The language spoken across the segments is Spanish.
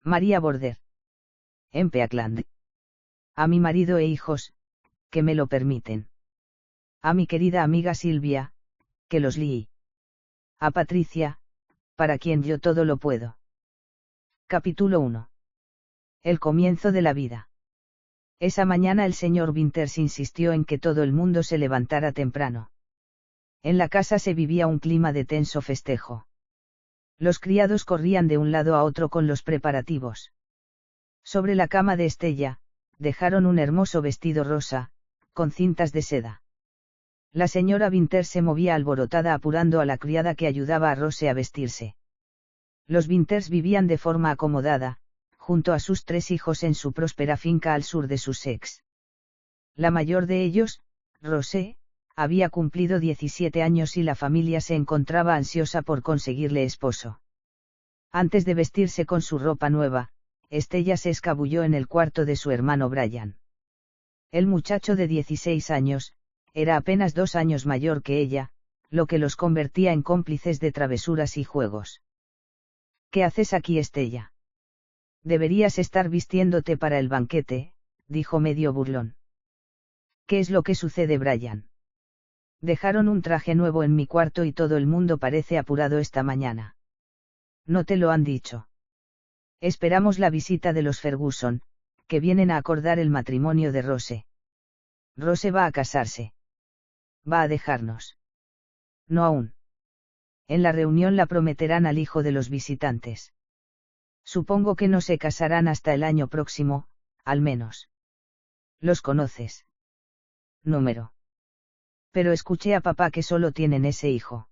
María Border. En Peakland. A mi marido e hijos, que me lo permiten. A mi querida amiga Silvia, que los lií. A Patricia, para quien yo todo lo puedo. Capítulo 1. El comienzo de la vida. Esa mañana el señor Winters insistió en que todo el mundo se levantara temprano. En la casa se vivía un clima de tenso festejo. Los criados corrían de un lado a otro con los preparativos. Sobre la cama de Estella, dejaron un hermoso vestido rosa, con cintas de seda. La señora Winters se movía alborotada apurando a la criada que ayudaba a Rose a vestirse. Los Winters vivían de forma acomodada, junto a sus 3 hijos en su próspera finca al sur de Sussex. La mayor de ellos, Rose, había cumplido 17 años y la familia se encontraba ansiosa por conseguirle esposo. Antes de vestirse con su ropa nueva, Estella se escabulló en el cuarto de su hermano Brian. El muchacho de 16 años, era apenas 2 años mayor que ella, lo que los convertía en cómplices de travesuras y juegos. ¿Qué haces aquí, Estella? Deberías estar vistiéndote para el banquete, dijo medio burlón. ¿Qué es lo que sucede, Brian? Dejaron un traje nuevo en mi cuarto y todo el mundo parece apurado esta mañana. ¿No te lo han dicho? Esperamos la visita de los Ferguson, que vienen a acordar el matrimonio de Rose. Rose va a casarse. Va a dejarnos. No aún. En la reunión la prometerán al hijo de los visitantes. Supongo que no se casarán hasta el año próximo, al menos. ¿Los conoces? Número. Pero escuché a papá que solo tienen ese hijo.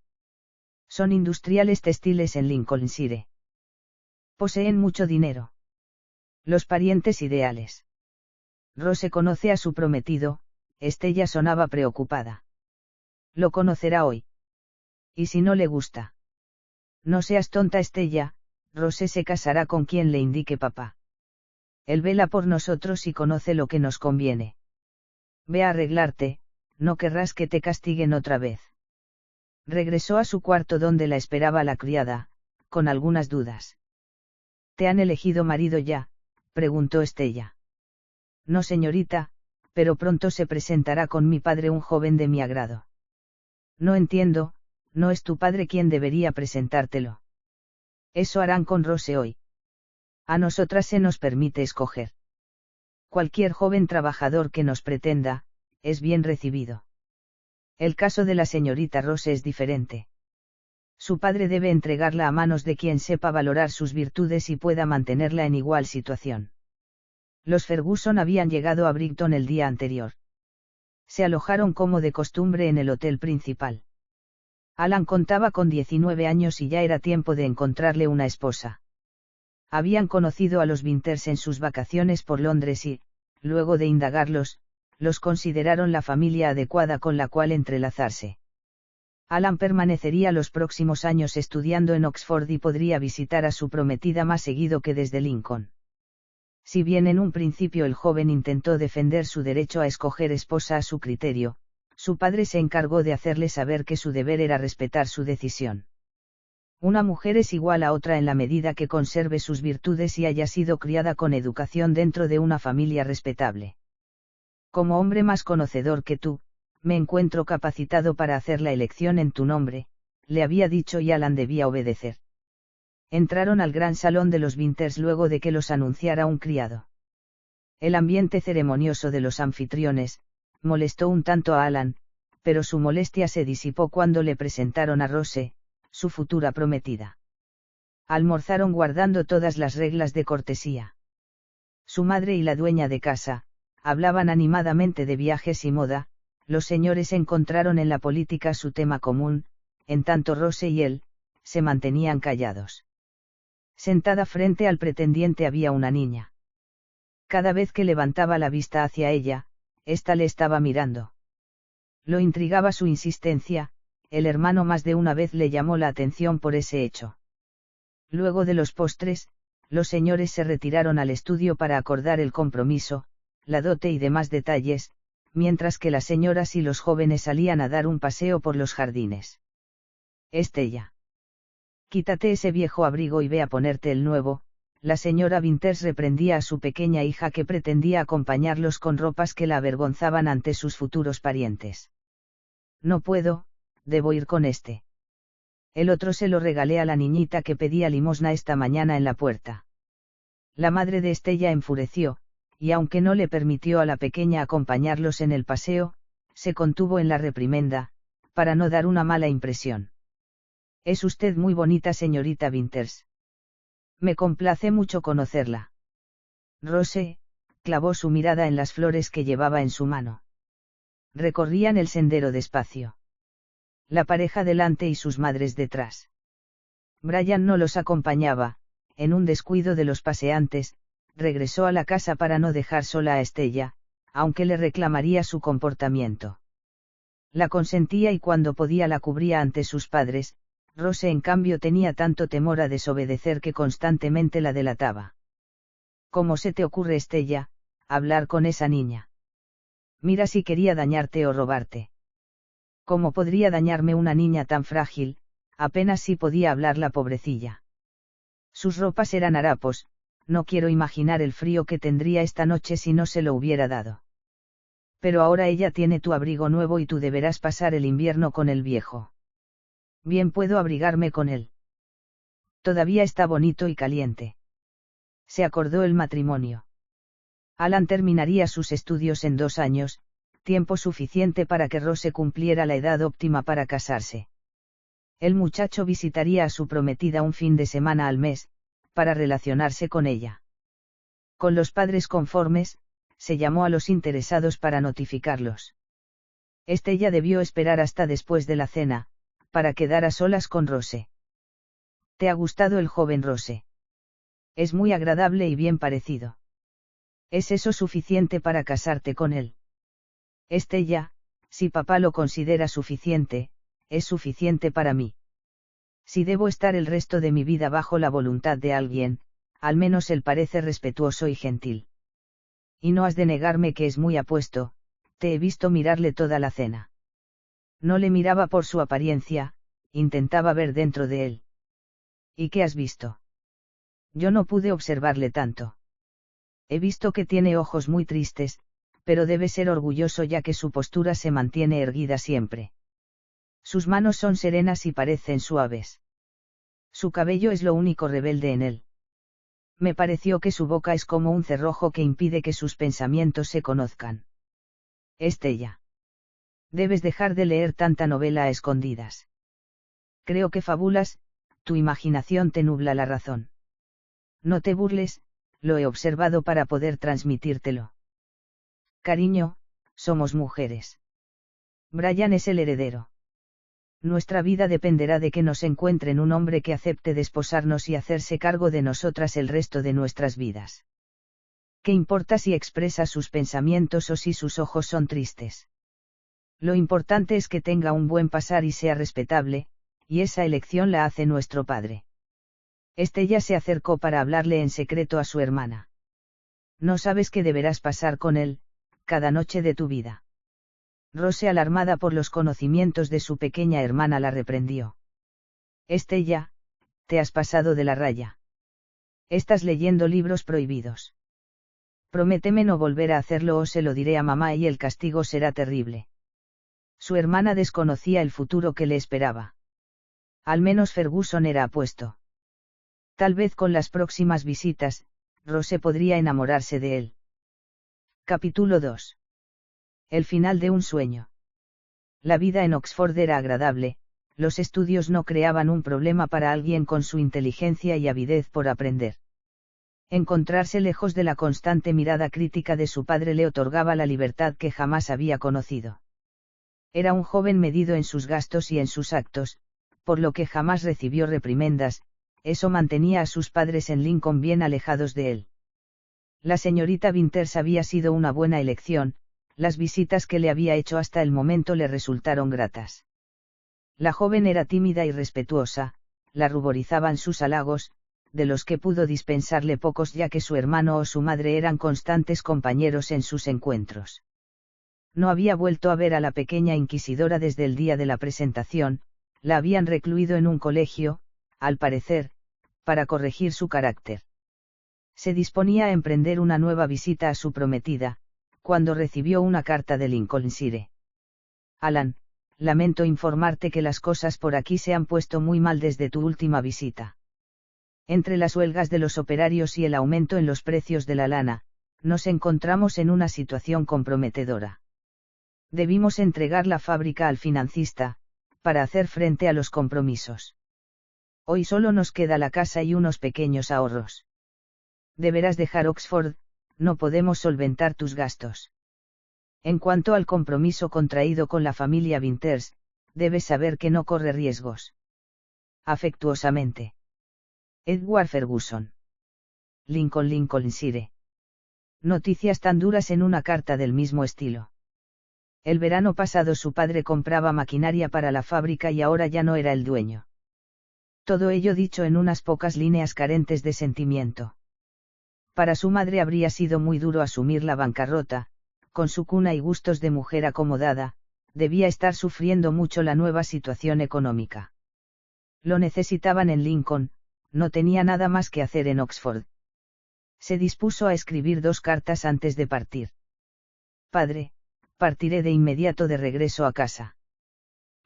Son industriales textiles en Lincolnshire. Poseen mucho dinero. Los parientes ideales. Rose conoce a su prometido, Estella sonaba preocupada. Lo conocerá hoy. ¿Y si no le gusta? No seas tonta, Estella, Rose se casará con quien le indique papá. Él vela por nosotros y conoce lo que nos conviene. Ve a arreglarte, no querrás que te castiguen otra vez. Regresó a su cuarto donde la esperaba la criada, con algunas dudas. ¿Te han elegido marido ya?, preguntó Estella. No, señorita, pero pronto se presentará con mi padre un joven de mi agrado. No entiendo, no es tu padre quien debería presentártelo. Eso harán con Rose hoy. A nosotras se nos permite escoger. Cualquier joven trabajador que nos pretenda, es bien recibido. El caso de la señorita Rose es diferente. Su padre debe entregarla a manos de quien sepa valorar sus virtudes y pueda mantenerla en igual situación. Los Ferguson habían llegado a Brighton el día anterior. Se alojaron como de costumbre en el hotel principal. Alan contaba con 19 años y ya era tiempo de encontrarle una esposa. Habían conocido a los Winters en sus vacaciones por Londres y, luego de indagarlos, los consideraron la familia adecuada con la cual entrelazarse. Alan permanecería los próximos años estudiando en Oxford y podría visitar a su prometida más seguido que desde Lincoln. Si bien en un principio el joven intentó defender su derecho a escoger esposa a su criterio, su padre se encargó de hacerle saber que su deber era respetar su decisión. Una mujer es igual a otra en la medida que conserve sus virtudes y haya sido criada con educación dentro de una familia respetable. Como hombre más conocedor que tú, me encuentro capacitado para hacer la elección en tu nombre, le había dicho y Alan debía obedecer. Entraron al gran salón de los Winters luego de que los anunciara un criado. El ambiente ceremonioso de los anfitriones molestó un tanto a Alan, pero su molestia se disipó cuando le presentaron a Rose, su futura prometida. Almorzaron guardando todas las reglas de cortesía. Su madre y la dueña de casa hablaban animadamente de viajes y moda. Los señores encontraron en la política su tema común, en tanto Rose y él se mantenían callados. Sentada frente al pretendiente había una niña. Cada vez que levantaba la vista hacia ella, ésta le estaba mirando. Lo intrigaba su insistencia, el hermano más de una vez le llamó la atención por ese hecho. Luego de los postres, los señores se retiraron al estudio para acordar el compromiso, la dote y demás detalles, mientras que las señoras y los jóvenes salían a dar un paseo por los jardines. Estella. Quítate ese viejo abrigo y ve a ponerte el nuevo, la señora Winters reprendía a su pequeña hija que pretendía acompañarlos con ropas que la avergonzaban ante sus futuros parientes. No puedo, debo ir con este. El otro se lo regalé a la niñita que pedía limosna esta mañana en la puerta. La madre de Estella enfureció, y aunque no le permitió a la pequeña acompañarlos en el paseo, se contuvo en la reprimenda, para no dar una mala impresión. Es usted muy bonita, señorita Winters. Me complace mucho conocerla. Rose clavó su mirada en las flores que llevaba en su mano. Recorrían el sendero despacio. La pareja delante y sus madres detrás. Brian no los acompañaba, en un descuido de los paseantes, regresó a la casa para no dejar sola a Estella, aunque le reclamaría su comportamiento. La consentía y cuando podía la cubría ante sus padres. Rose en cambio tenía tanto temor a desobedecer que constantemente la delataba. ¿Cómo se te ocurre, Estella, hablar con esa niña? Mira si quería dañarte o robarte. ¿Cómo podría dañarme una niña tan frágil? Apenas si podía hablar la pobrecilla. Sus ropas eran harapos, no quiero imaginar el frío que tendría esta noche si no se lo hubiera dado. Pero ahora ella tiene tu abrigo nuevo y tú deberás pasar el invierno con el viejo. Bien, puedo abrigarme con él. Todavía está bonito y caliente. Se acordó el matrimonio. Alan terminaría sus estudios en 2 años, tiempo suficiente para que Rose cumpliera la edad óptima para casarse. El muchacho visitaría a su prometida un fin de semana al mes, para relacionarse con ella. Con los padres conformes, se llamó a los interesados para notificarlos. Estella debió esperar hasta después de la cena, para quedar a solas con Rose. ¿Te ha gustado el joven Rose? Es muy agradable y bien parecido. ¿Es eso suficiente para casarte con él? Estella, si papá lo considera suficiente, es suficiente para mí. Si debo estar el resto de mi vida bajo la voluntad de alguien, al menos él parece respetuoso y gentil. Y no has de negarme que es muy apuesto, te he visto mirarle toda la cena. No le miraba por su apariencia, intentaba ver dentro de él. ¿Y qué has visto? Yo no pude observarle tanto. He visto que tiene ojos muy tristes, pero debe ser orgulloso ya que su postura se mantiene erguida siempre. Sus manos son serenas y parecen suaves. Su cabello es lo único rebelde en él. Me pareció que su boca es como un cerrojo que impide que sus pensamientos se conozcan. Estella. Debes dejar de leer tanta novela a escondidas. Creo que fabulas, tu imaginación te nubla la razón. No te burles, lo he observado para poder transmitírtelo. Cariño, somos mujeres. Brian es el heredero. Nuestra vida dependerá de que nos encuentren un hombre que acepte desposarnos y hacerse cargo de nosotras el resto de nuestras vidas. ¿Qué importa si expresa sus pensamientos o si sus ojos son tristes? Lo importante es que tenga un buen pasar y sea respetable, y esa elección la hace nuestro padre. Estella se acercó para hablarle en secreto a su hermana. No sabes que deberás pasar con él, cada noche de tu vida. Rose, alarmada por los conocimientos de su pequeña hermana, la reprendió. Estella, te has pasado de la raya. Estás leyendo libros prohibidos. Prométeme no volver a hacerlo o se lo diré a mamá y el castigo será terrible. Su hermana desconocía el futuro que le esperaba. Al menos Ferguson era apuesto. Tal vez con las próximas visitas, Rose podría enamorarse de él. Capítulo 2. El final de un sueño. La vida en Oxford era agradable, los estudios no creaban un problema para alguien con su inteligencia y avidez por aprender. Encontrarse lejos de la constante mirada crítica de su padre le otorgaba la libertad que jamás había conocido. Era un joven medido en sus gastos y en sus actos, por lo que jamás recibió reprimendas, eso mantenía a sus padres en Lincoln bien alejados de él. La señorita Winters había sido una buena elección, las visitas que le había hecho hasta el momento le resultaron gratas. La joven era tímida y respetuosa, la ruborizaban sus halagos, de los que pudo dispensarle pocos ya que su hermano o su madre eran constantes compañeros en sus encuentros. No había vuelto a ver a la pequeña inquisidora desde el día de la presentación, la habían recluido en un colegio, al parecer, para corregir su carácter. Se disponía a emprender una nueva visita a su prometida, cuando recibió una carta de Lincolnshire. Alan, lamento informarte que las cosas por aquí se han puesto muy mal desde tu última visita. Entre las huelgas de los operarios y el aumento en los precios de la lana, nos encontramos en una situación comprometedora. Debimos entregar la fábrica al financista, para hacer frente a los compromisos. Hoy solo nos queda la casa y unos pequeños ahorros. Deberás dejar Oxford, no podemos solventar tus gastos. En cuanto al compromiso contraído con la familia Winters, debes saber que no corre riesgos. Afectuosamente. Edward Ferguson. Lincolnshire. Noticias tan duras en una carta del mismo estilo. El verano pasado su padre compraba maquinaria para la fábrica y ahora ya no era el dueño. Todo ello dicho en unas pocas líneas carentes de sentimiento. Para su madre habría sido muy duro asumir la bancarrota, con su cuna y gustos de mujer acomodada, debía estar sufriendo mucho la nueva situación económica. Lo necesitaban en Lincoln, no tenía nada más que hacer en Oxford. Se dispuso a escribir 2 cartas antes de partir. Padre, partiré de inmediato de regreso a casa.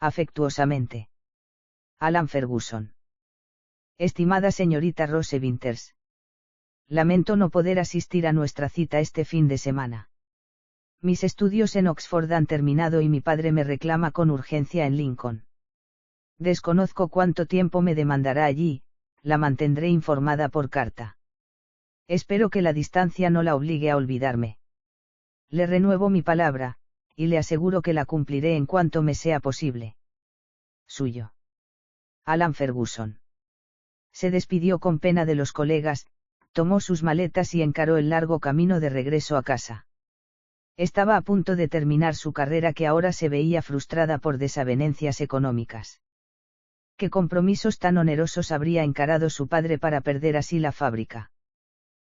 Afectuosamente. Alan Ferguson. Estimada señorita Rose Winters. Lamento no poder asistir a nuestra cita este fin de semana. Mis estudios en Oxford han terminado y mi padre me reclama con urgencia en Lincoln. Desconozco cuánto tiempo me demandará allí, la mantendré informada por carta. Espero que la distancia no la obligue a olvidarme. Le renuevo mi palabra, y le aseguro que la cumpliré en cuanto me sea posible. Suyo. Alan Ferguson. Se despidió con pena de los colegas, tomó sus maletas y encaró el largo camino de regreso a casa. Estaba a punto de terminar su carrera que ahora se veía frustrada por desavenencias económicas. ¿Qué compromisos tan onerosos habría encarado su padre para perder así la fábrica?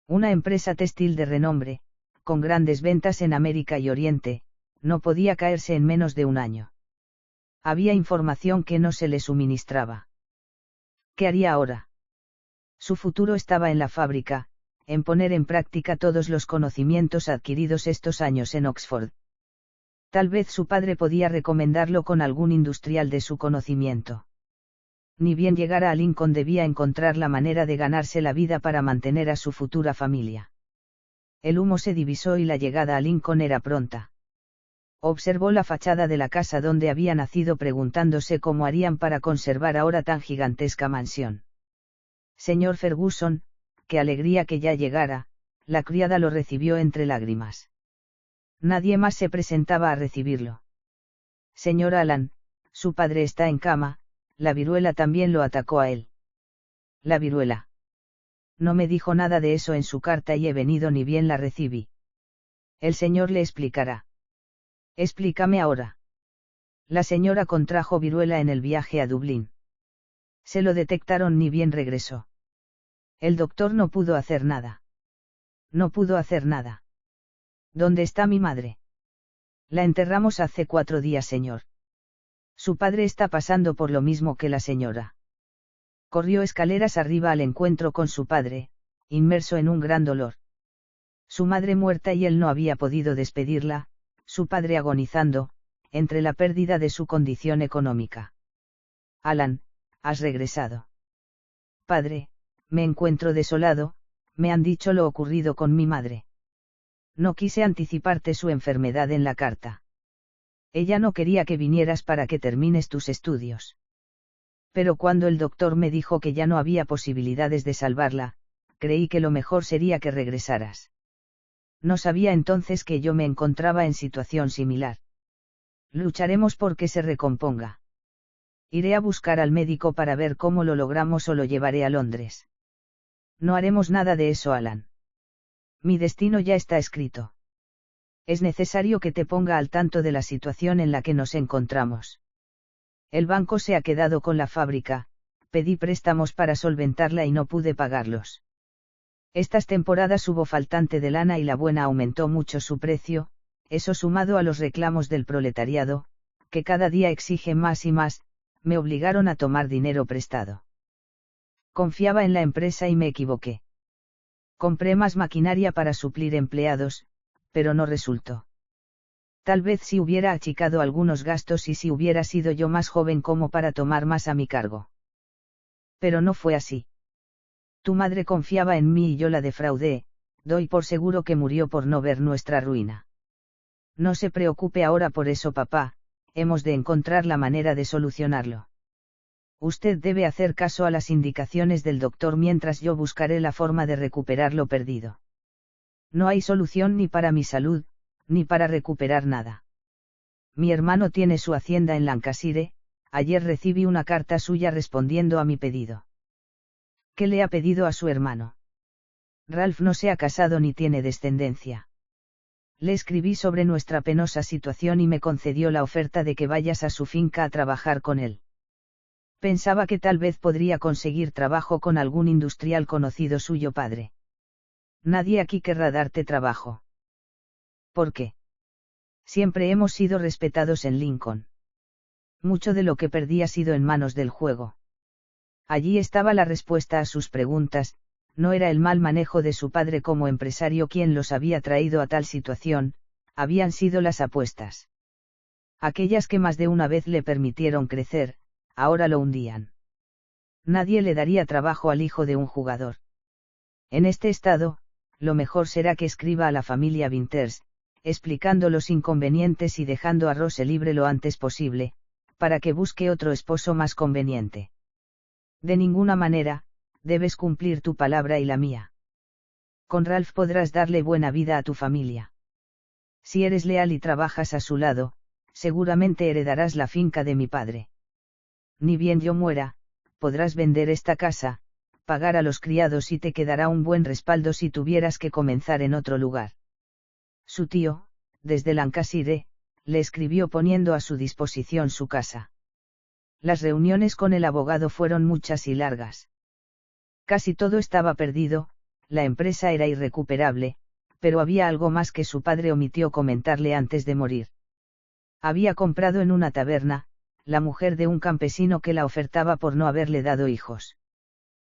Una empresa textil de renombre, con grandes ventas en América y Oriente, no podía caerse en menos de un año. Había información que no se le suministraba. ¿Qué haría ahora? Su futuro estaba en la fábrica, en poner en práctica todos los conocimientos adquiridos estos años en Oxford. Tal vez su padre podía recomendarlo con algún industrial de su conocimiento. Ni bien llegara a Lincoln debía encontrar la manera de ganarse la vida para mantener a su futura familia. El humo se divisó y la llegada a Lincoln era pronta. Observó la fachada de la casa donde había nacido preguntándose cómo harían para conservar ahora tan gigantesca mansión. Señor Ferguson, qué alegría que ya llegara, la criada lo recibió entre lágrimas. Nadie más se presentaba a recibirlo. Señor Alan, su padre está en cama, la viruela también lo atacó a él. La viruela. No me dijo nada de eso en su carta y he venido ni bien la recibí. El señor le explicará. Explícame ahora. La señora contrajo viruela en el viaje a Dublín. Se lo detectaron ni bien regresó. El doctor no pudo hacer nada. No pudo hacer nada. ¿Dónde está mi madre? La enterramos hace 4 días, señor. Su padre está pasando por lo mismo que la señora. Corrió escaleras arriba al encuentro con su padre, inmerso en un gran dolor. Su madre muerta y él no había podido despedirla, su padre agonizando, entre la pérdida de su condición económica. Alan, has regresado. Padre, me encuentro desolado, me han dicho lo ocurrido con mi madre. No quise anticiparte su enfermedad en la carta. Ella no quería que vinieras para que termines tus estudios. Pero cuando el doctor me dijo que ya no había posibilidades de salvarla, creí que lo mejor sería que regresaras. No sabía entonces que yo me encontraba en situación similar. Lucharemos por que se recomponga. Iré a buscar al médico para ver cómo lo logramos o lo llevaré a Londres. No haremos nada de eso, Alan. Mi destino ya está escrito. Es necesario que te ponga al tanto de la situación en la que nos encontramos. El banco se ha quedado con la fábrica, pedí préstamos para solventarla y no pude pagarlos. Estas temporadas hubo faltante de lana y la buena aumentó mucho su precio, eso sumado a los reclamos del proletariado, que cada día exige más y más, me obligaron a tomar dinero prestado. Confiaba en la empresa y me equivoqué. Compré más maquinaria para suplir empleados, pero no resultó. Tal vez si hubiera achicado algunos gastos y si hubiera sido yo más joven como para tomar más a mi cargo. Pero no fue así. Tu madre confiaba en mí y yo la defraudé, doy por seguro que murió por no ver nuestra ruina. No se preocupe ahora por eso, papá, hemos de encontrar la manera de solucionarlo. Usted debe hacer caso a las indicaciones del doctor mientras yo buscaré la forma de recuperar lo perdido. No hay solución ni para mi salud, ni para recuperar nada. Mi hermano tiene su hacienda en Lancashire, ayer recibí una carta suya respondiendo a mi pedido. ¿Qué le ha pedido a su hermano? Ralph no se ha casado ni tiene descendencia. Le escribí sobre nuestra penosa situación y me concedió la oferta de que vayas a su finca a trabajar con él. Pensaba que tal vez podría conseguir trabajo con algún industrial conocido suyo padre. Nadie aquí querrá darte trabajo. ¿Por qué? Siempre hemos sido respetados en Lincoln. Mucho de lo que perdí ha sido en manos del juego. Allí estaba la respuesta a sus preguntas, no era el mal manejo de su padre como empresario quien los había traído a tal situación, habían sido las apuestas. Aquellas que más de una vez le permitieron crecer, ahora lo hundían. Nadie le daría trabajo al hijo de un jugador. En este estado, lo mejor será que escriba a la familia Winters, explicando los inconvenientes y dejando a Rose libre lo antes posible, para que busque otro esposo más conveniente. De ninguna manera, debes cumplir tu palabra y la mía. Con Ralph podrás darle buena vida a tu familia. Si eres leal y trabajas a su lado, seguramente heredarás la finca de mi padre. Ni bien yo muera, podrás vender esta casa, pagar a los criados y te quedará un buen respaldo si tuvieras que comenzar en otro lugar. Su tío, desde Lancashire, le escribió poniendo a su disposición su casa. Las reuniones con el abogado fueron muchas y largas. Casi todo estaba perdido, la empresa era irrecuperable, pero había algo más que su padre omitió comentarle antes de morir. Había comprado en una taberna, la mujer de un campesino que la ofertaba por no haberle dado hijos.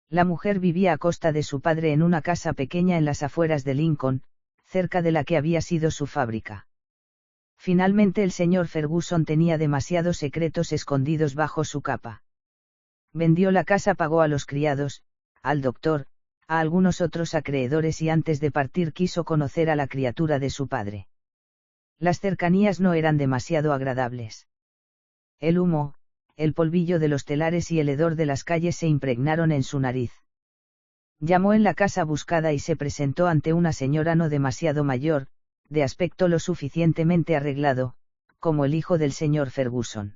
La mujer vivía a costa de su padre en una casa pequeña en las afueras de Lincoln, cerca de la que había sido su fábrica. Finalmente el señor Ferguson tenía demasiados secretos escondidos bajo su capa. Vendió la casa, pagó a los criados, al doctor, a algunos otros acreedores y antes de partir quiso conocer a la criatura de su padre. Las cercanías no eran demasiado agradables. El humo, el polvillo de los telares y el hedor de las calles se impregnaron en su nariz. Llamó en la casa buscada y se presentó ante una señora no demasiado mayor, de aspecto lo suficientemente arreglado, como el hijo del señor Ferguson.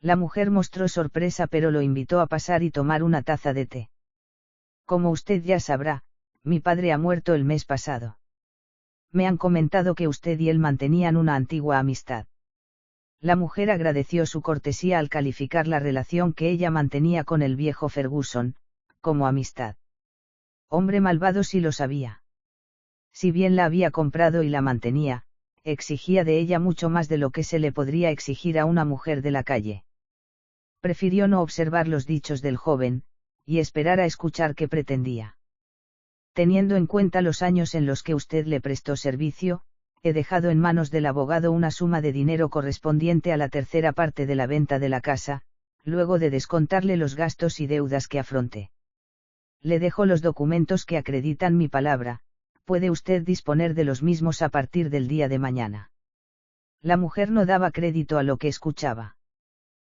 La mujer mostró sorpresa pero lo invitó a pasar y tomar una taza de té. Como usted ya sabrá, mi padre ha muerto el mes pasado. Me han comentado que usted y él mantenían una antigua amistad. La mujer agradeció su cortesía al calificar la relación que ella mantenía con el viejo Ferguson, como amistad. Hombre malvado si lo sabía. Si bien la había comprado y la mantenía, exigía de ella mucho más de lo que se le podría exigir a una mujer de la calle. Prefirió no observar los dichos del joven, y esperar a escuchar qué pretendía. Teniendo en cuenta los años en los que usted le prestó servicio, he dejado en manos del abogado una suma de dinero correspondiente a la tercera parte de la venta de la casa, luego de descontarle los gastos y deudas que afronte. Le dejo los documentos que acreditan mi palabra, puede usted disponer de los mismos a partir del día de mañana. La mujer no daba crédito a lo que escuchaba.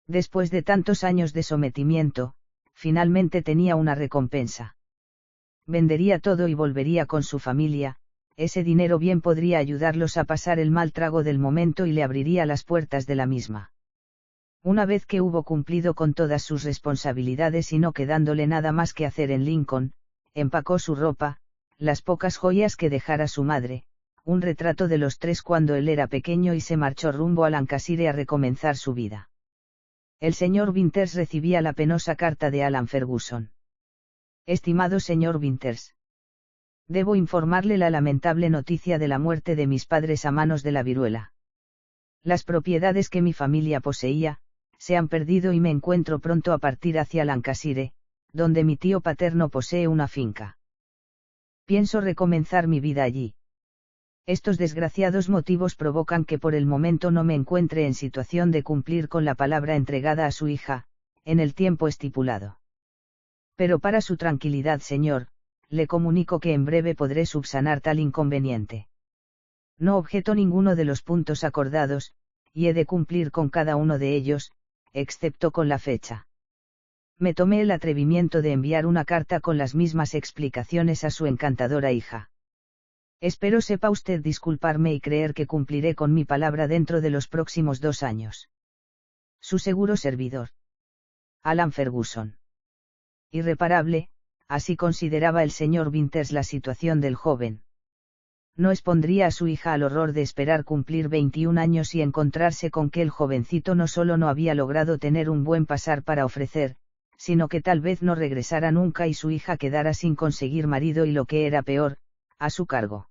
Después de tantos años de sometimiento, finalmente tenía una recompensa. Vendería todo y volvería con su familia, ese dinero bien podría ayudarlos a pasar el mal trago del momento y le abriría las puertas de la misma. Una vez que hubo cumplido con todas sus responsabilidades y no quedándole nada más que hacer en Lincoln, empacó su ropa, las pocas joyas que dejara su madre, un retrato de los tres cuando él era pequeño y se marchó rumbo a Lancashire a recomenzar su vida. El señor Winters recibía la penosa carta de Alan Ferguson. Estimado señor Winters. Debo informarle la lamentable noticia de la muerte de mis padres a manos de la viruela. Las propiedades que mi familia poseía, se han perdido y me encuentro pronto a partir hacia Lancashire, donde mi tío paterno posee una finca. Pienso recomenzar mi vida allí. Estos desgraciados motivos provocan que por el momento no me encuentre en situación de cumplir con la palabra entregada a su hija, en el tiempo estipulado. Pero para su tranquilidad, señor, le comunico que en breve podré subsanar tal inconveniente. No objeto ninguno de los puntos acordados, y he de cumplir con cada uno de ellos, excepto con la fecha. Me tomé el atrevimiento de enviar una carta con las mismas explicaciones a su encantadora hija. Espero sepa usted disculparme y creer que cumpliré con mi palabra dentro de los próximos 2 años. Su seguro servidor. Alan Ferguson. Irreparable, así consideraba el señor Winters la situación del joven. No expondría a su hija al horror de esperar cumplir 21 años y encontrarse con que el jovencito no solo no había logrado tener un buen pasar para ofrecer, sino que tal vez no regresara nunca y su hija quedara sin conseguir marido y lo que era peor, a su cargo.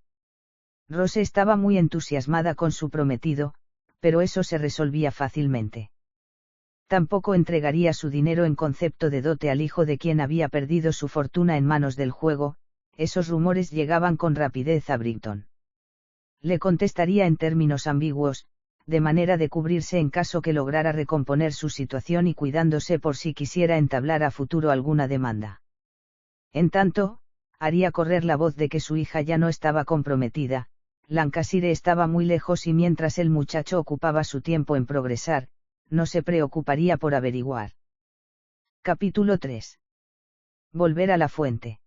Rose estaba muy entusiasmada con su prometido, pero eso se resolvía fácilmente. Tampoco entregaría su dinero en concepto de dote al hijo de quien había perdido su fortuna en manos del juego. Esos rumores llegaban con rapidez a Brighton. Le contestaría en términos ambiguos, de manera de cubrirse en caso que lograra recomponer su situación y cuidándose por si quisiera entablar a futuro alguna demanda. En tanto, haría correr la voz de que su hija ya no estaba comprometida. Lancashire estaba muy lejos y mientras el muchacho ocupaba su tiempo en progresar, no se preocuparía por averiguar. Capítulo 3. Volver a la fuente.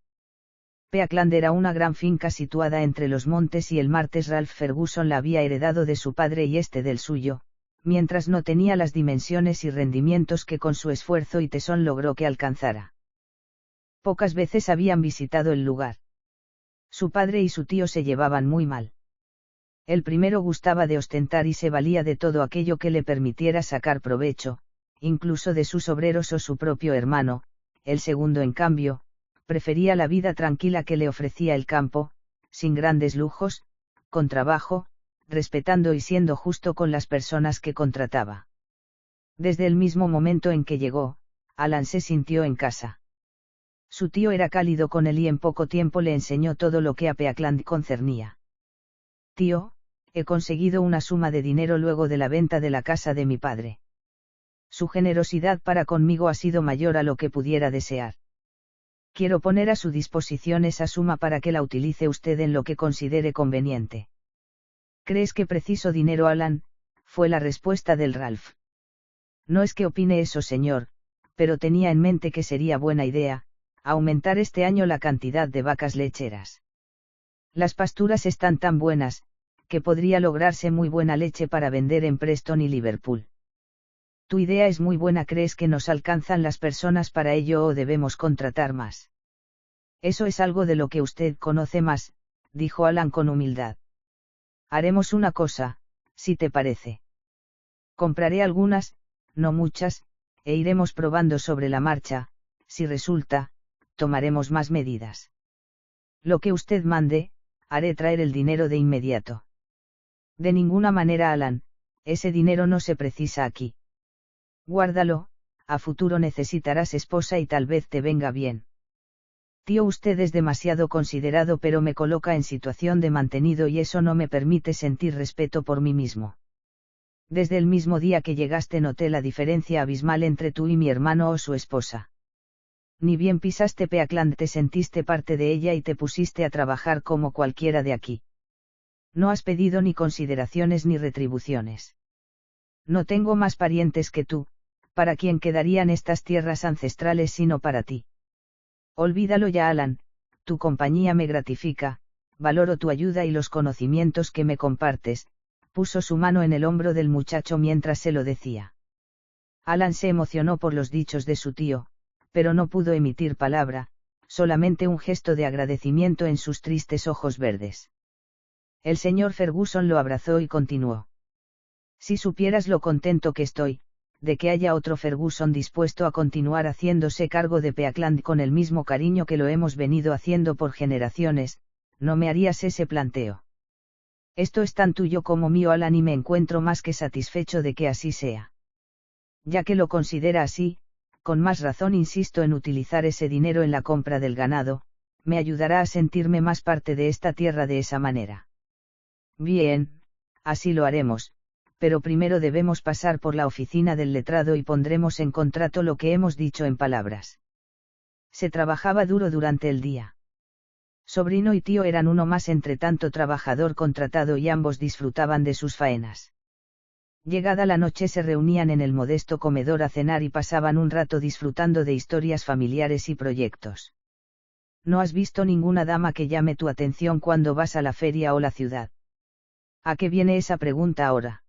Peakland era una gran finca situada entre los montes y el martes Ralph Ferguson la había heredado de su padre y este del suyo, mientras no tenía las dimensiones y rendimientos que con su esfuerzo y tesón logró que alcanzara. Pocas veces habían visitado el lugar. Su padre y su tío se llevaban muy mal. El primero gustaba de ostentar y se valía de todo aquello que le permitiera sacar provecho, incluso de sus obreros o su propio hermano. El segundo, en cambio, prefería la vida tranquila que le ofrecía el campo, sin grandes lujos, con trabajo, respetando y siendo justo con las personas que contrataba. Desde el mismo momento en que llegó, Alan se sintió en casa. Su tío era cálido con él y en poco tiempo le enseñó todo lo que a Peakland concernía. Tío, he conseguido una suma de dinero luego de la venta de la casa de mi padre. Su generosidad para conmigo ha sido mayor a lo que pudiera desear. Quiero poner a su disposición esa suma para que la utilice usted en lo que considere conveniente. ¿Crees que preciso dinero, Alan?, fue la respuesta del Ralph. No es que opine eso, señor, pero tenía en mente que sería buena idea, aumentar este año la cantidad de vacas lecheras. Las pasturas están tan buenas, que podría lograrse muy buena leche para vender en Preston y Liverpool. Tu idea es muy buena. ¿Crees que nos alcanzan las personas para ello o debemos contratar más? Eso es algo de lo que usted conoce más, dijo Alan con humildad. Haremos una cosa, si te parece. Compraré algunas, no muchas, e iremos probando sobre la marcha. Si resulta, tomaremos más medidas. Lo que usted mande, haré traer el dinero de inmediato. De ninguna manera, Alan, ese dinero no se precisa aquí. Guárdalo, a futuro necesitarás esposa y tal vez te venga bien. Tío, usted es demasiado considerado, pero me coloca en situación de mantenido y eso no me permite sentir respeto por mí mismo. Desde el mismo día que llegaste noté la diferencia abismal entre tú y mi hermano o su esposa. Ni bien pisaste Peakland te sentiste parte de ella y te pusiste a trabajar como cualquiera de aquí. No has pedido ni consideraciones ni retribuciones. No tengo más parientes que tú, ¿para quién quedarían estas tierras ancestrales sino para ti? Olvídalo ya, Alan, tu compañía me gratifica, valoro tu ayuda y los conocimientos que me compartes. Puso su mano en el hombro del muchacho mientras se lo decía. Alan se emocionó por los dichos de su tío, pero no pudo emitir palabra, solamente un gesto de agradecimiento en sus tristes ojos verdes. El señor Ferguson lo abrazó y continuó. Si supieras lo contento que estoy, de que haya otro Ferguson dispuesto a continuar haciéndose cargo de Peakland con el mismo cariño que lo hemos venido haciendo por generaciones, no me harías ese planteo. Esto es tan tuyo como mío, Alan, y me encuentro más que satisfecho de que así sea. Ya que lo considera así, con más razón insisto en utilizar ese dinero en la compra del ganado, me ayudará a sentirme más parte de esta tierra de esa manera. Bien, así lo haremos, pero primero debemos pasar por la oficina del letrado y pondremos en contrato lo que hemos dicho en palabras. Se trabajaba duro durante el día. Sobrino y tío eran uno más entre tanto trabajador contratado y ambos disfrutaban de sus faenas. Llegada la noche se reunían en el modesto comedor a cenar y pasaban un rato disfrutando de historias familiares y proyectos. ¿No has visto ninguna dama que llame tu atención cuando vas a la feria o la ciudad? ¿A qué viene esa pregunta ahora?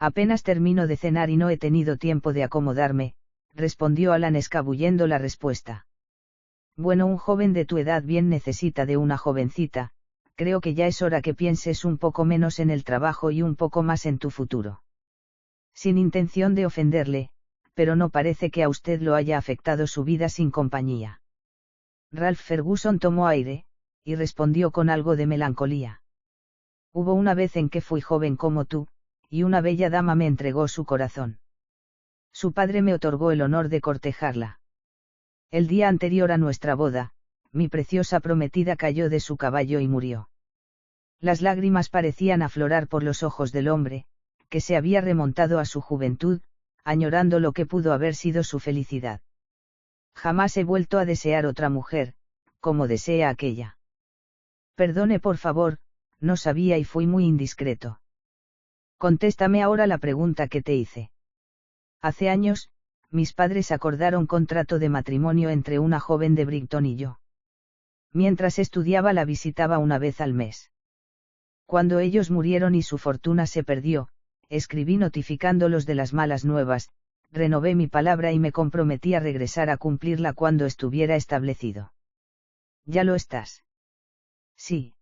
Apenas termino de cenar y no he tenido tiempo de acomodarme, respondió Alan escabullendo la respuesta. Bueno, un joven de tu edad bien necesita de una jovencita, creo que ya es hora que pienses un poco menos en el trabajo y un poco más en tu futuro. Sin intención de ofenderle, pero no parece que a usted lo haya afectado su vida sin compañía. Ralph Ferguson tomó aire, y respondió con algo de melancolía. Hubo una vez en que fui joven como tú, y una bella dama me entregó su corazón. Su padre me otorgó el honor de cortejarla. El día anterior a nuestra boda, mi preciosa prometida cayó de su caballo y murió. Las lágrimas parecían aflorar por los ojos del hombre, que se había remontado a su juventud, añorando lo que pudo haber sido su felicidad. Jamás he vuelto a desear otra mujer, como desea aquella. Perdone por favor, no sabía y fui muy indiscreto. Contéstame ahora la pregunta que te hice. Hace años, mis padres acordaron contrato de matrimonio entre una joven de Brighton y yo. Mientras estudiaba la visitaba una vez al mes. Cuando ellos murieron y su fortuna se perdió, escribí notificándolos de las malas nuevas, renové mi palabra y me comprometí a regresar a cumplirla cuando estuviera establecido. ¿Ya lo estás? Sí,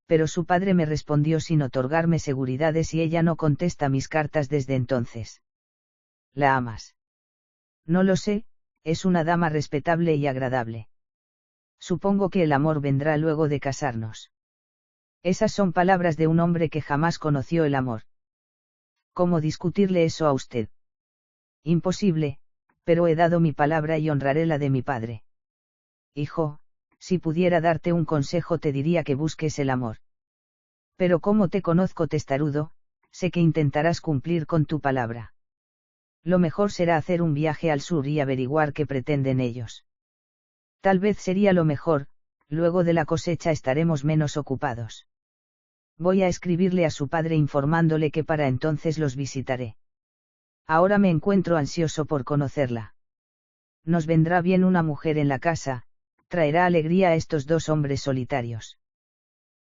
pero su padre me respondió sin otorgarme seguridades y ella no contesta mis cartas desde entonces. ¿La amas? No lo sé, es una dama respetable y agradable. Supongo que el amor vendrá luego de casarnos. Esas son palabras de un hombre que jamás conoció el amor. ¿Cómo discutirle eso a usted? Imposible, pero he dado mi palabra y honraré la de mi padre. Hijo, si pudiera darte un consejo te diría que busques el amor. Pero como te conozco testarudo, sé que intentarás cumplir con tu palabra. Lo mejor será hacer un viaje al sur y averiguar qué pretenden ellos. Tal vez sería lo mejor, luego de la cosecha estaremos menos ocupados. Voy a escribirle a su padre informándole que para entonces los visitaré. Ahora me encuentro ansioso por conocerla. Nos vendrá bien una mujer en la casa, traerá alegría a estos dos hombres solitarios.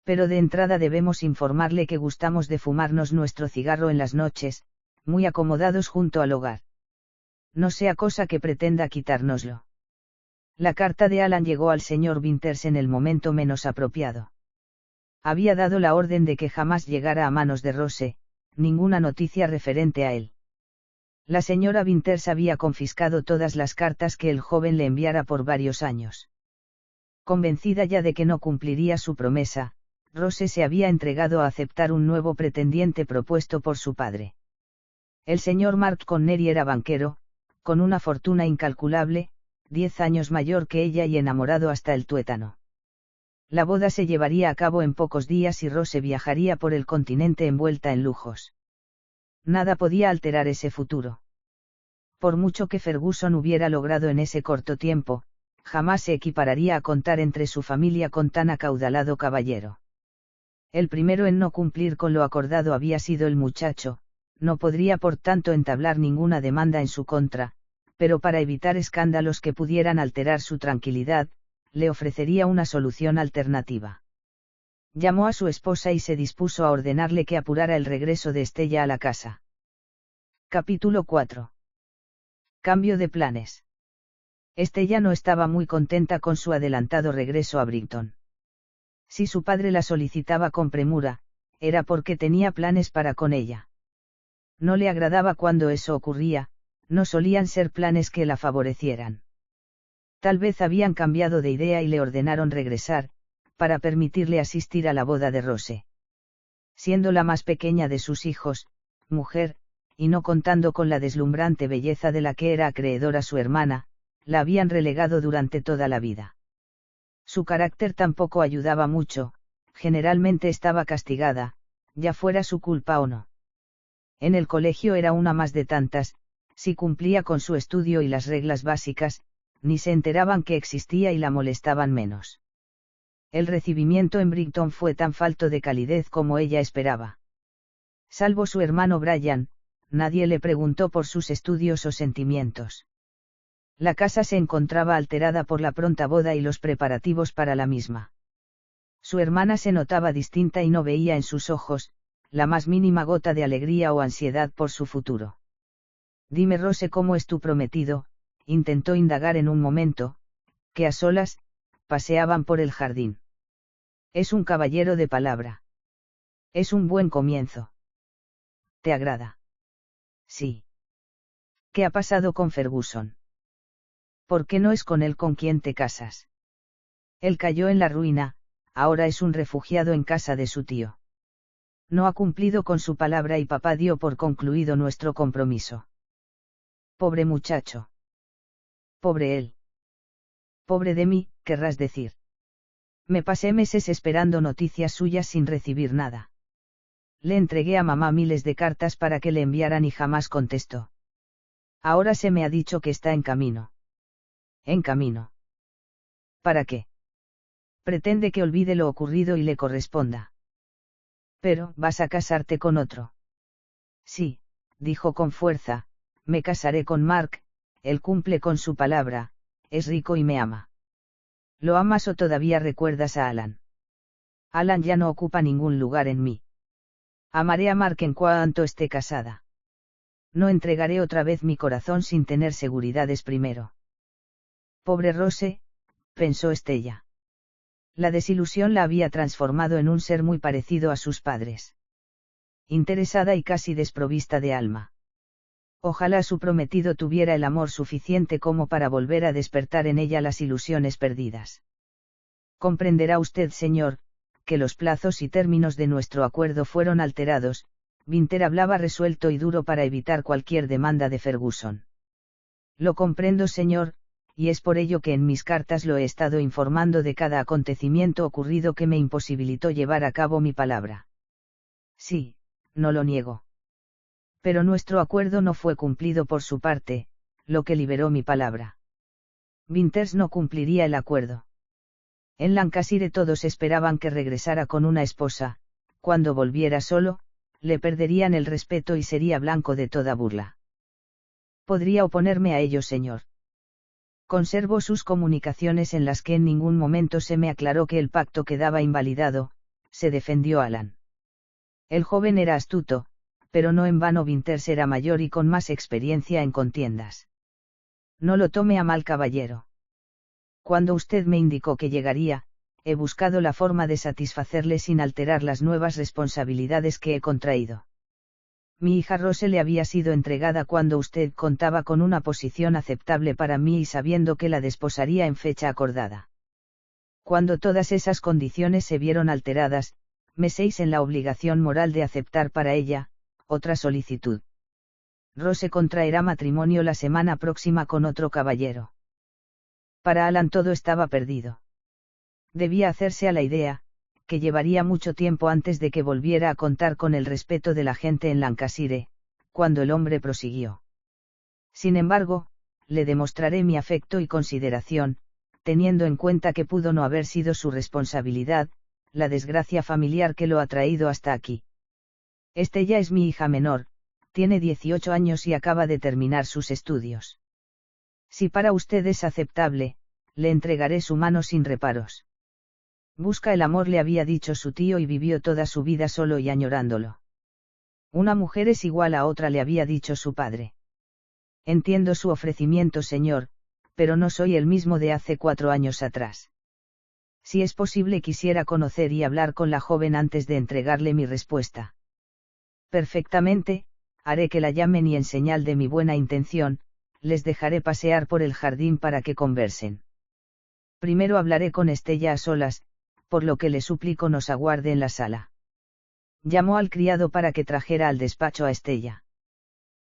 Pero de entrada debemos informarle que gustamos de fumarnos nuestro cigarro en las noches, muy acomodados junto al hogar. No sea cosa que pretenda quitárnoslo. La carta de Alan llegó al señor Winters en el momento menos apropiado. Había dado la orden de que jamás llegara a manos de Rose, ninguna noticia referente a él. La señora Winters había confiscado todas las cartas que el joven le enviara por varios años. Convencida ya de que no cumpliría su promesa, Rose se había entregado a aceptar un nuevo pretendiente propuesto por su padre. El señor Mark Connery era banquero, con una fortuna incalculable, 10 años mayor que ella y enamorado hasta el tuétano. La boda se llevaría a cabo en pocos días y Rose viajaría por el continente envuelta en lujos. Nada podía alterar ese futuro. Por mucho que Ferguson hubiera logrado en ese corto tiempo, jamás se equipararía a contar entre su familia con tan acaudalado caballero. El primero en no cumplir con lo acordado había sido el muchacho, no podría por tanto entablar ninguna demanda en su contra, pero para evitar escándalos que pudieran alterar su tranquilidad, le ofrecería una solución alternativa. Llamó a su esposa y se dispuso a ordenarle que apurara el regreso de Estella a la casa. Capítulo 4. Cambio de planes. Estella no estaba muy contenta con su adelantado regreso a Brighton. Si su padre la solicitaba con premura, era porque tenía planes para con ella. No le agradaba cuando eso ocurría, no solían ser planes que la favorecieran. Tal vez habían cambiado de idea y le ordenaron regresar, para permitirle asistir a la boda de Rose. Siendo la más pequeña de sus hijos, mujer, y no contando con la deslumbrante belleza de la que era acreedora su hermana, la habían relegado durante toda la vida. Su carácter tampoco ayudaba mucho, generalmente estaba castigada, ya fuera su culpa o no. En el colegio era una más de tantas, si cumplía con su estudio y las reglas básicas, ni se enteraban que existía y la molestaban menos. El recibimiento en Brighton fue tan falto de calidez como ella esperaba. Salvo su hermano Brian, nadie le preguntó por sus estudios o sentimientos. La casa se encontraba alterada por la pronta boda y los preparativos para la misma. Su hermana se notaba distinta y no veía en sus ojos la más mínima gota de alegría o ansiedad por su futuro. Dime, Rose, ¿cómo es tu prometido?, intentó indagar en un momento, que a solas paseaban por el jardín. Es un caballero de palabra. Es un buen comienzo. ¿Te agrada? Sí. ¿Qué ha pasado con Ferguson? ¿Por qué no es con él con quien te casas? Él cayó en la ruina, ahora es un refugiado en casa de su tío. No ha cumplido con su palabra y papá dio por concluido nuestro compromiso. Pobre muchacho. Pobre él. Pobre de mí, querrás decir. Me pasé meses esperando noticias suyas sin recibir nada. Le entregué a mamá miles de cartas para que le enviaran y jamás contestó. Ahora se me ha dicho que está en camino. ¿En camino? ¿Para qué? Pretende que olvide lo ocurrido y le corresponda. Pero, ¿vas a casarte con otro? Sí, dijo con fuerza, me casaré con Mark, él cumple con su palabra, es rico y me ama. ¿Lo amas o todavía recuerdas a Alan? Alan ya no ocupa ningún lugar en mí. Amaré a Mark en cuanto esté casada. No entregaré otra vez mi corazón sin tener seguridades primero. Pobre Rose, pensó Estella. La desilusión la había transformado en un ser muy parecido a sus padres. Interesada y casi desprovista de alma. Ojalá su prometido tuviera el amor suficiente como para volver a despertar en ella las ilusiones perdidas. Comprenderá usted, señor, que los plazos y términos de nuestro acuerdo fueron alterados. Winter hablaba resuelto y duro para evitar cualquier demanda de Ferguson. Lo comprendo, señor, y es por ello que en mis cartas lo he estado informando de cada acontecimiento ocurrido que me imposibilitó llevar a cabo mi palabra. Sí, no lo niego. Pero nuestro acuerdo no fue cumplido por su parte, lo que liberó mi palabra. Winters no cumpliría el acuerdo. En Lancashire todos esperaban que regresara con una esposa, cuando volviera solo, le perderían el respeto y sería blanco de toda burla. Podría oponerme a ello, señor. Conservo sus comunicaciones en las que en ningún momento se me aclaró que el pacto quedaba invalidado, se defendió Alan. El joven era astuto, pero no en vano Winters era mayor y con más experiencia en contiendas. No lo tome a mal, caballero. Cuando usted me indicó que llegaría, he buscado la forma de satisfacerle sin alterar las nuevas responsabilidades que he contraído. Mi hija Rose le había sido entregada cuando usted contaba con una posición aceptable para mí y sabiendo que la desposaría en fecha acordada. Cuando todas esas condiciones se vieron alteradas, me seis en la obligación moral de aceptar para ella otra solicitud. Rose contraerá matrimonio la semana próxima con otro caballero. Para Alan todo estaba perdido. Debía hacerse a la idea, que llevaría mucho tiempo antes de que volviera a contar con el respeto de la gente en Lancashire, cuando el hombre prosiguió. Sin embargo, le demostraré mi afecto y consideración, teniendo en cuenta que pudo no haber sido su responsabilidad, la desgracia familiar que lo ha traído hasta aquí. Estella es mi hija menor, tiene 18 años y acaba de terminar sus estudios. Si para usted es aceptable, le entregaré su mano sin reparos. Busca el amor, le había dicho su tío, y vivió toda su vida solo y añorándolo. Una mujer es igual a otra, le había dicho su padre. Entiendo su ofrecimiento, señor, pero no soy el mismo de hace 4 años atrás. Si es posible, quisiera conocer y hablar con la joven antes de entregarle mi respuesta. Perfectamente, haré que la llamen y en señal de mi buena intención, les dejaré pasear por el jardín para que conversen. Primero hablaré con Estella a solas, por lo que le suplico nos aguarde en la sala. Llamó al criado para que trajera al despacho a Estella.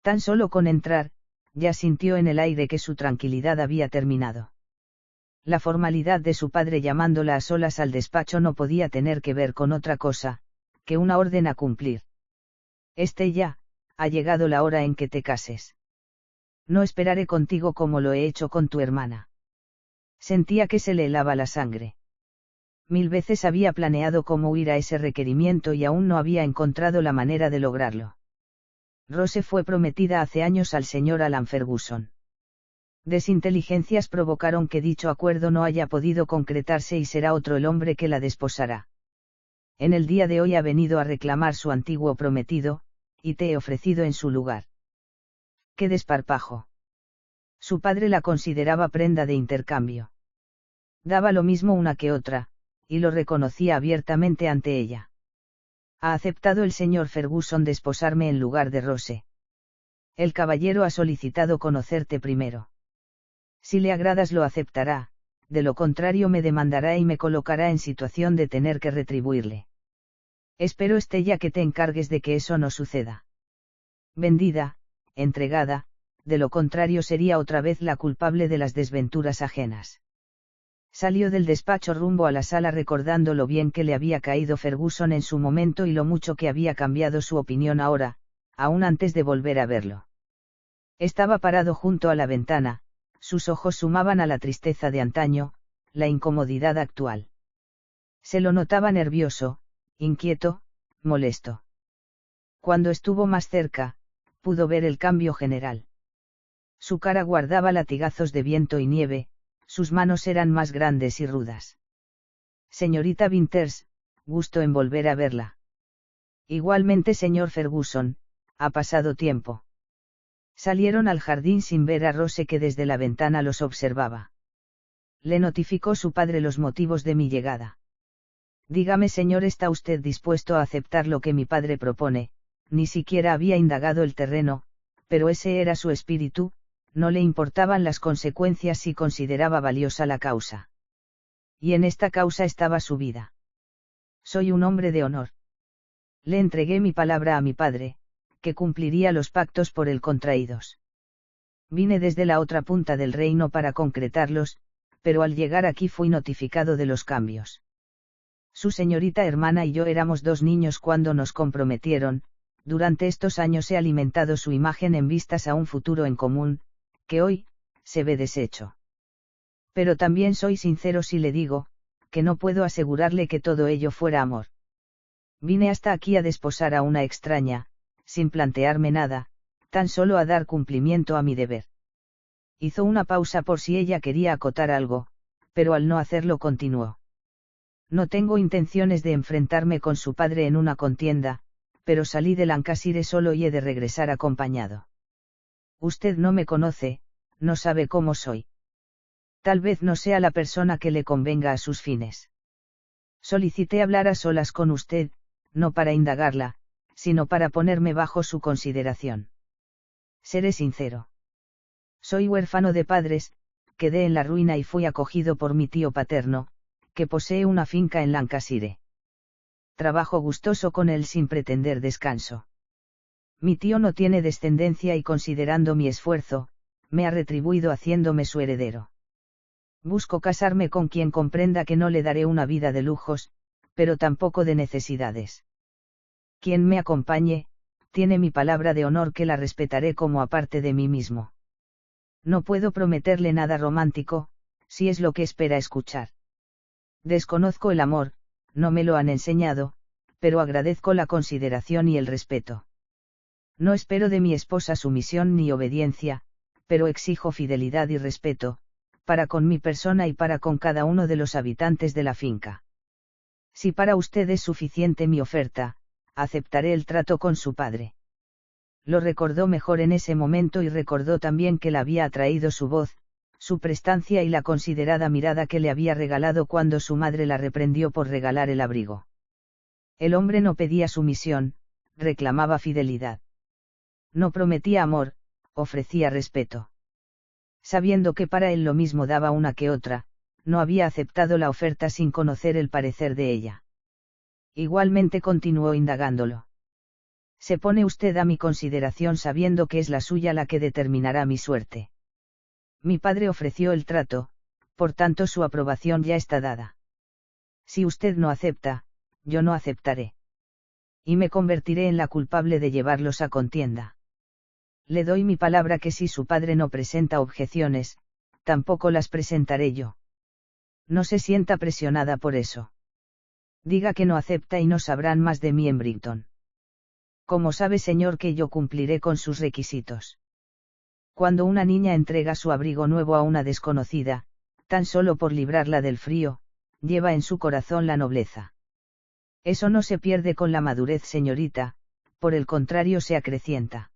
Tan solo con entrar, ya sintió en el aire que su tranquilidad había terminado. La formalidad de su padre llamándola a solas al despacho no podía tener que ver con otra cosa, que una orden a cumplir. Estella, ha llegado la hora en que te cases. No esperaré contigo como lo he hecho con tu hermana. Sentía que se le helaba la sangre. 1000 veces había planeado cómo huir a ese requerimiento y aún no había encontrado la manera de lograrlo. Rose fue prometida hace años al señor Alan Ferguson. Desinteligencias provocaron que dicho acuerdo no haya podido concretarse y será otro el hombre que la desposará. En el día de hoy ha venido a reclamar su antiguo prometido, y te he ofrecido en su lugar. ¡Qué desparpajo! Su padre la consideraba prenda de intercambio. Daba lo mismo una que otra, y lo reconocía abiertamente ante ella. Ha aceptado el señor Ferguson desposarme en lugar de Rose. El caballero ha solicitado conocerte primero. Si le agradas lo aceptará, de lo contrario me demandará y me colocará en situación de tener que retribuirle. Espero, Estella, que te encargues de que eso no suceda. Vendida, entregada, de lo contrario sería otra vez la culpable de las desventuras ajenas. Salió del despacho rumbo a la sala recordando lo bien que le había caído Ferguson en su momento y lo mucho que había cambiado su opinión ahora, aún antes de volver a verlo. Estaba parado junto a la ventana, sus ojos sumaban a la tristeza de antaño, la incomodidad actual. Se lo notaba nervioso, inquieto, molesto. Cuando estuvo más cerca, pudo ver el cambio general. Su cara guardaba latigazos de viento y nieve, sus manos eran más grandes y rudas. Señorita Winters, gusto en volver a verla. Igualmente, señor Ferguson, ha pasado tiempo. Salieron al jardín sin ver a Rose, que desde la ventana los observaba. Le notificó su padre los motivos de mi llegada. Dígame, señor, ¿está usted dispuesto a aceptar lo que mi padre propone? Ni siquiera había indagado el terreno, pero ese era su espíritu, no le importaban las consecuencias si consideraba valiosa la causa. Y en esta causa estaba su vida. Soy un hombre de honor. Le entregué mi palabra a mi padre, que cumpliría los pactos por él contraídos. Vine desde la otra punta del reino para concretarlos, pero al llegar aquí fui notificado de los cambios. Su señorita hermana y yo éramos 2 niños cuando nos comprometieron. Durante estos años he alimentado su imagen en vistas a un futuro en común, que hoy se ve deshecho. Pero también soy sincero si le digo, que no puedo asegurarle que todo ello fuera amor. Vine hasta aquí a desposar a una extraña, sin plantearme nada, tan solo a dar cumplimiento a mi deber. Hizo una pausa por si ella quería acotar algo, pero al no hacerlo continuó. No tengo intenciones de enfrentarme con su padre en una contienda, pero salí de Lancashire solo y he de regresar acompañado. Usted no me conoce, no sabe cómo soy. Tal vez no sea la persona que le convenga a sus fines. Solicité hablar a solas con usted, no para indagarla, sino para ponerme bajo su consideración. Seré sincero. Soy huérfano de padres, quedé en la ruina y fui acogido por mi tío paterno, que posee una finca en Lancashire. Trabajo gustoso con él sin pretender descanso. Mi tío no tiene descendencia y, considerando mi esfuerzo, me ha retribuido haciéndome su heredero. Busco casarme con quien comprenda que no le daré una vida de lujos, pero tampoco de necesidades. Quien me acompañe, tiene mi palabra de honor que la respetaré como aparte de mí mismo. No puedo prometerle nada romántico, si es lo que espera escuchar. Desconozco el amor, no me lo han enseñado, pero agradezco la consideración y el respeto. No espero de mi esposa sumisión ni obediencia, pero exijo fidelidad y respeto, para con mi persona y para con cada uno de los habitantes de la finca. Si para usted es suficiente mi oferta, aceptaré el trato con su padre. Lo recordó mejor en ese momento y recordó también que la había atraído su voz, su prestancia y la considerada mirada que le había regalado cuando su madre la reprendió por regalar el abrigo. El hombre no pedía sumisión, reclamaba fidelidad. No prometía amor, ofrecía respeto. Sabiendo que para él lo mismo daba una que otra, no había aceptado la oferta sin conocer el parecer de ella. Igualmente continuó indagándolo. Se pone usted a mi consideración sabiendo que es la suya la que determinará mi suerte. Mi padre ofreció el trato, Por tanto su aprobación ya está dada. Si usted no acepta, yo no aceptaré. Y me convertiré en la culpable de llevarlos a contienda. Le doy mi palabra que si su padre no presenta objeciones, tampoco las presentaré yo. No se sienta presionada por eso. Diga que no acepta y no sabrán más de mí en Brighton. Como sabe, señor, que yo cumpliré con sus requisitos. Cuando una niña entrega su abrigo nuevo a una desconocida, tan solo por librarla del frío, lleva en su corazón la nobleza. Eso no se pierde con la madurez, señorita, por el contrario se acrecienta.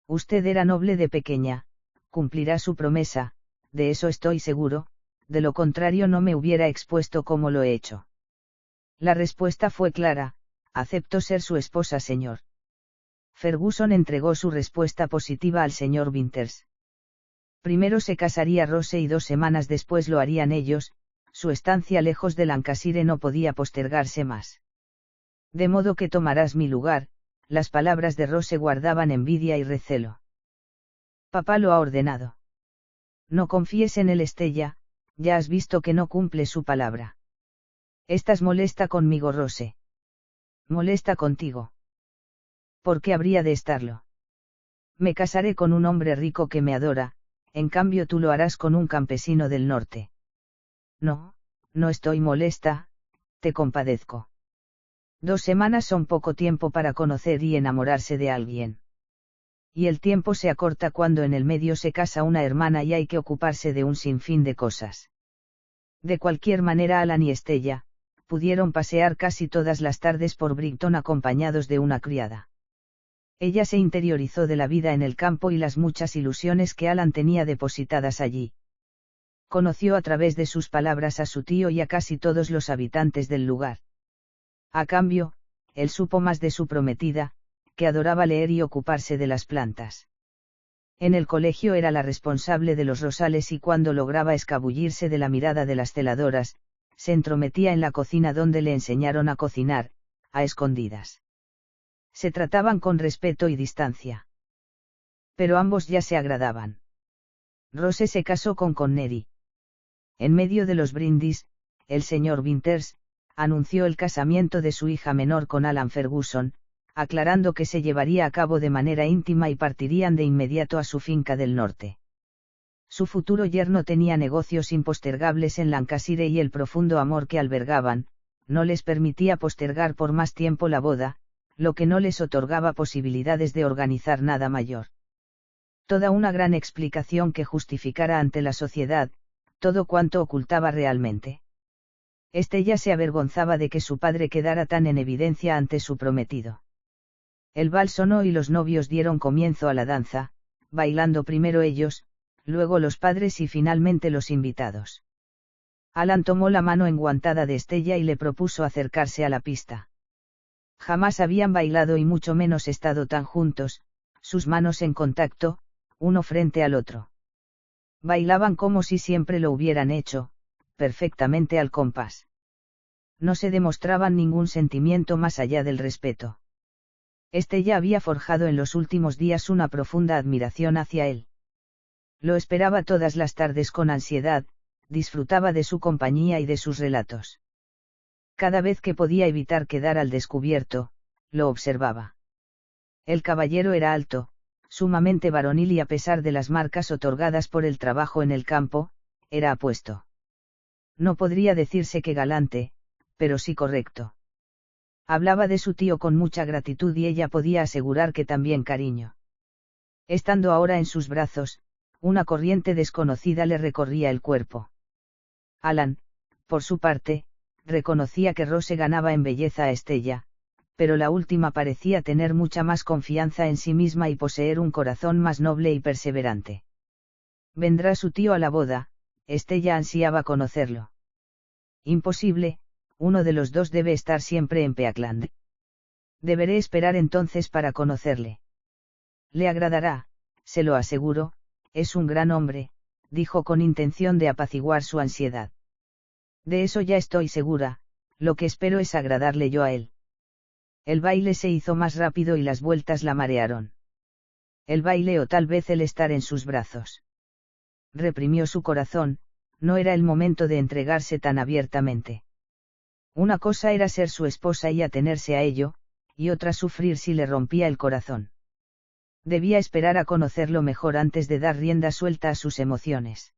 Usted era noble de pequeña, cumplirá su promesa, de eso estoy seguro, de lo contrario no me hubiera expuesto como lo he hecho. La respuesta fue clara: acepto ser su esposa, señor. Ferguson entregó su respuesta positiva al señor Winters. Primero se casaría Rose y 2 semanas después lo harían ellos. Su estancia lejos de Lancashire no podía postergarse más. De modo que tomarás mi lugar. Las palabras de Rose guardaban envidia y recelo. Papá lo ha ordenado. No confíes en él, Estella, ya has visto que no cumple su palabra. Estás molesta conmigo, Rose. Molesta contigo. ¿Por qué habría de estarlo? Me casaré con un hombre rico que me adora, en cambio tú lo harás con un campesino del norte. No, no estoy molesta, te compadezco. 2 semanas son poco tiempo para conocer y enamorarse de alguien. Y el tiempo se acorta cuando en el medio se casa una hermana y hay que ocuparse de un sinfín de cosas. De cualquier manera, Alan y Estella pudieron pasear casi todas las tardes por Brighton acompañados de una criada. Ella se interiorizó de la vida en el campo y las muchas ilusiones que Alan tenía depositadas allí. Conoció a través de sus palabras a su tío y a casi todos los habitantes del lugar. A cambio, él supo más de su prometida, que adoraba leer y ocuparse de las plantas. En el colegio era la responsable de los rosales y cuando lograba escabullirse de la mirada de las celadoras, se entrometía en la cocina donde le enseñaron a cocinar, a escondidas. Se trataban con respeto y distancia. Pero ambos ya se agradaban. Rose se casó con Connery. En medio de los brindis, el señor Winters anunció el casamiento de su hija menor con Alan Ferguson, aclarando que se llevaría a cabo de manera íntima y partirían de inmediato a su finca del norte. Su futuro yerno tenía negocios impostergables en Lancashire y el profundo amor que albergaban no les permitía postergar por más tiempo la boda, lo que no les otorgaba posibilidades de organizar nada mayor. Toda una gran explicación que justificara ante la sociedad todo cuanto ocultaba realmente. Estella se avergonzaba de que su padre quedara tan en evidencia ante su prometido. El vals sonó y los novios dieron comienzo a la danza, bailando primero ellos, luego los padres y finalmente los invitados. Alan tomó la mano enguantada de Estella y le propuso acercarse a la pista. Jamás habían bailado y mucho menos estado tan juntos, sus manos en contacto, uno frente al otro. Bailaban como si siempre lo hubieran hecho, perfectamente al compás. No se demostraban ningún sentimiento más allá del respeto. Estella había forjado en los últimos días una profunda admiración hacia él. Lo esperaba todas las tardes con ansiedad, disfrutaba de su compañía y de sus relatos. Cada vez que podía evitar quedar al descubierto, lo observaba. El caballero era alto, sumamente varonil y a pesar de las marcas otorgadas por el trabajo en el campo, era apuesto. No podría decirse que galante, pero sí correcto. Hablaba de su tío con mucha gratitud y ella podía asegurar que también cariño. Estando ahora en sus brazos, una corriente desconocida le recorría el cuerpo. Alan, por su parte, reconocía que Rose ganaba en belleza a Estella, pero la última parecía tener mucha más confianza en sí misma y poseer un corazón más noble y perseverante. Vendrá su tío a la boda, Estella ansiaba conocerlo. Imposible, uno de los dos debe estar siempre en Peakland. Deberé esperar entonces para conocerle. Le agradará, se lo aseguro, es un gran hombre, dijo con intención de apaciguar su ansiedad. De eso ya estoy segura, lo que espero es agradarle yo a él. El baile se hizo más rápido y las vueltas la marearon. El baile o tal vez el estar en sus brazos. Reprimió su corazón, no era el momento de entregarse tan abiertamente. Una cosa era ser su esposa y atenerse a ello, y otra sufrir si le rompía el corazón. Debía esperar a conocerlo mejor antes de dar rienda suelta a sus emociones.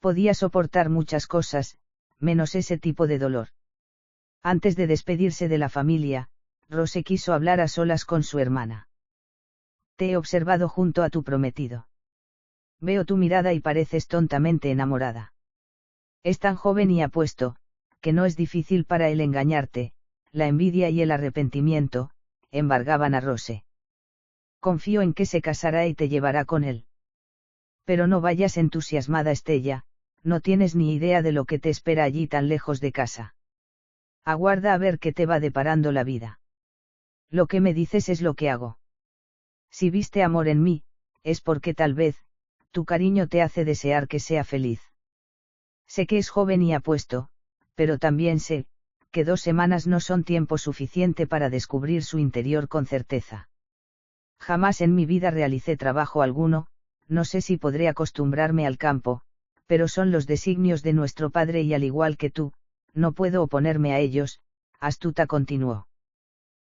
Podía soportar muchas cosas, menos ese tipo de dolor. Antes de despedirse de la familia, Rose quiso hablar a solas con su hermana. Te he observado junto a tu prometido. Veo tu mirada y pareces tontamente enamorada. Es tan joven y apuesto, que no es difícil para él engañarte. La envidia y el arrepentimiento embargaban a Rose. Confío en que se casará y te llevará con él. Pero no vayas entusiasmada, Estella, no tienes ni idea de lo que te espera allí tan lejos de casa. Aguarda a ver qué te va deparando la vida. Lo que me dices es lo que hago. Si viste amor en mí, es porque tal vez, tu cariño te hace desear que sea feliz. Sé que es joven y apuesto, pero también sé, que 2 semanas no son tiempo suficiente para descubrir su interior con certeza. Jamás en mi vida realicé trabajo alguno, no sé si podré acostumbrarme al campo, pero son los designios de nuestro Padre y al igual que tú, no puedo oponerme a ellos. Astuta continuó.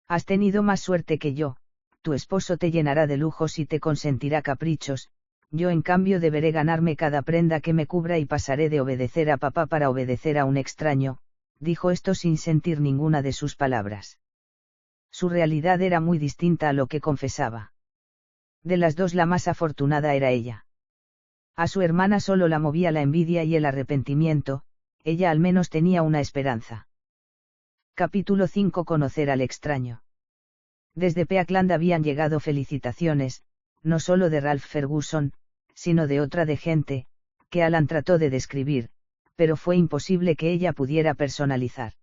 Has tenido más suerte que yo, tu esposo te llenará de lujos y te consentirá caprichos, yo en cambio deberé ganarme cada prenda que me cubra y pasaré de obedecer a papá para obedecer a un extraño, dijo esto sin sentir ninguna de sus palabras. Su realidad era muy distinta a lo que confesaba. De las dos la más afortunada era ella. A su hermana solo la movía la envidia y el arrepentimiento, ella al menos tenía una esperanza. Capítulo 5. Conocer al extraño. Desde Peakland habían llegado felicitaciones, no solo de Ralph Ferguson, sino de otra de gente, que Alan trató de describir, pero fue imposible que ella pudiera personalizar.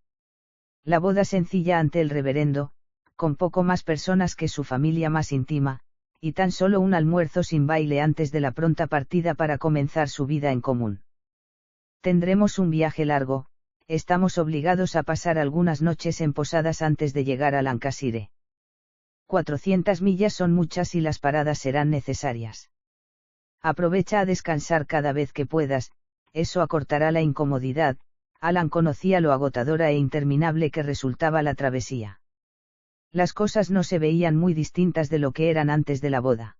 La boda sencilla ante el reverendo, con poco más personas que su familia más íntima, y tan solo un almuerzo sin baile antes de la pronta partida para comenzar su vida en común. Tendremos un viaje largo, estamos obligados a pasar algunas noches en posadas antes de llegar a Lancashire. 400 millas son muchas y las paradas serán necesarias. Aprovecha a descansar cada vez que puedas, eso acortará la incomodidad. Alan conocía lo agotadora e interminable que resultaba la travesía. Las cosas no se veían muy distintas de lo que eran antes de la boda.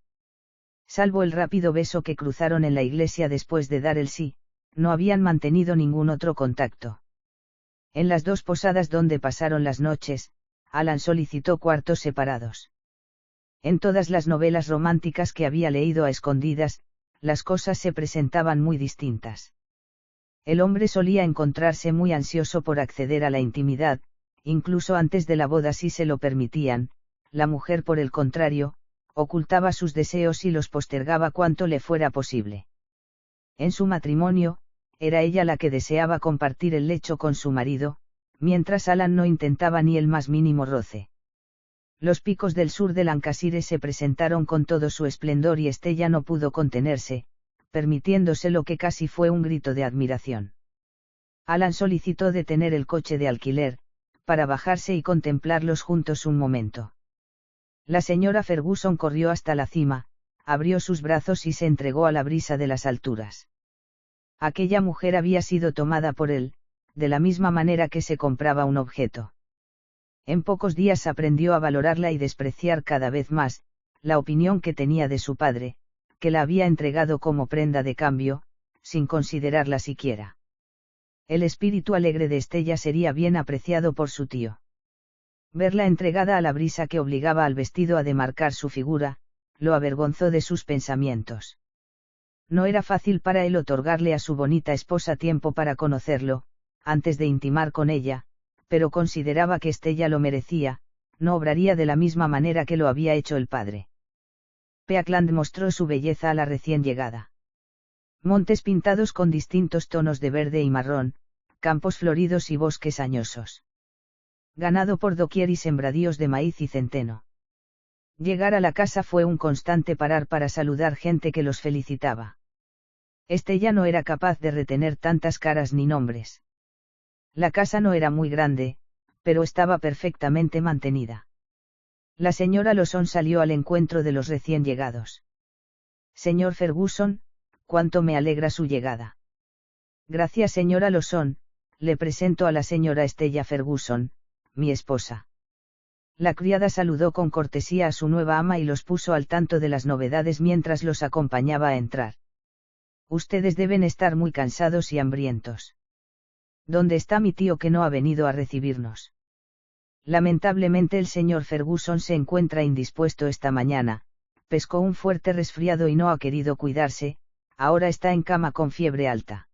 Salvo el rápido beso que cruzaron en la iglesia después de dar el sí, no habían mantenido ningún otro contacto. En las 2 posadas donde pasaron las noches, Alan solicitó cuartos separados. En todas las novelas románticas que había leído a escondidas, las cosas se presentaban muy distintas. El hombre solía encontrarse muy ansioso por acceder a la intimidad, incluso antes de la boda si se lo permitían. La mujer por el contrario, ocultaba sus deseos y los postergaba cuanto le fuera posible. En su matrimonio, era ella la que deseaba compartir el lecho con su marido, mientras Alan no intentaba ni el más mínimo roce. Los picos del sur de Lancashire se presentaron con todo su esplendor y Estella no pudo contenerse, permitiéndose lo que casi fue un grito de admiración. Alan solicitó detener el coche de alquiler, para bajarse y contemplarlos juntos un momento. La señora Ferguson corrió hasta la cima, abrió sus brazos y se entregó a la brisa de las alturas. Aquella mujer había sido tomada por él, de la misma manera que se compraba un objeto. En pocos días aprendió a valorarla y despreciar cada vez más, la opinión que tenía de su padre, que la había entregado como prenda de cambio, sin considerarla siquiera. El espíritu alegre de Estella sería bien apreciado por su tío. Verla entregada a la brisa que obligaba al vestido a demarcar su figura, lo avergonzó de sus pensamientos. No era fácil para él otorgarle a su bonita esposa tiempo para conocerlo, antes de intimar con ella, pero consideraba que Estella lo merecía, no obraría de la misma manera que lo había hecho el padre. Peakland mostró su belleza a la recién llegada. Montes pintados con distintos tonos de verde y marrón, campos floridos y bosques añosos. Ganado por doquier y sembradíos de maíz y centeno. Llegar a la casa fue un constante parar para saludar gente que los felicitaba. Estella no era capaz de retener tantas caras ni nombres. La casa no era muy grande, pero estaba perfectamente mantenida. La señora Lawson salió al encuentro de los recién llegados. Señor Ferguson, cuánto me alegra su llegada. Gracias, señora Lawson, le presento a la señora Estella Ferguson, mi esposa. La criada saludó con cortesía a su nueva ama y los puso al tanto de las novedades mientras los acompañaba a entrar. Ustedes deben estar muy cansados y hambrientos. ¿Dónde está mi tío que no ha venido a recibirnos? Lamentablemente el señor Ferguson se encuentra indispuesto esta mañana, pescó un fuerte resfriado y no ha querido cuidarse, ahora está en cama con fiebre alta.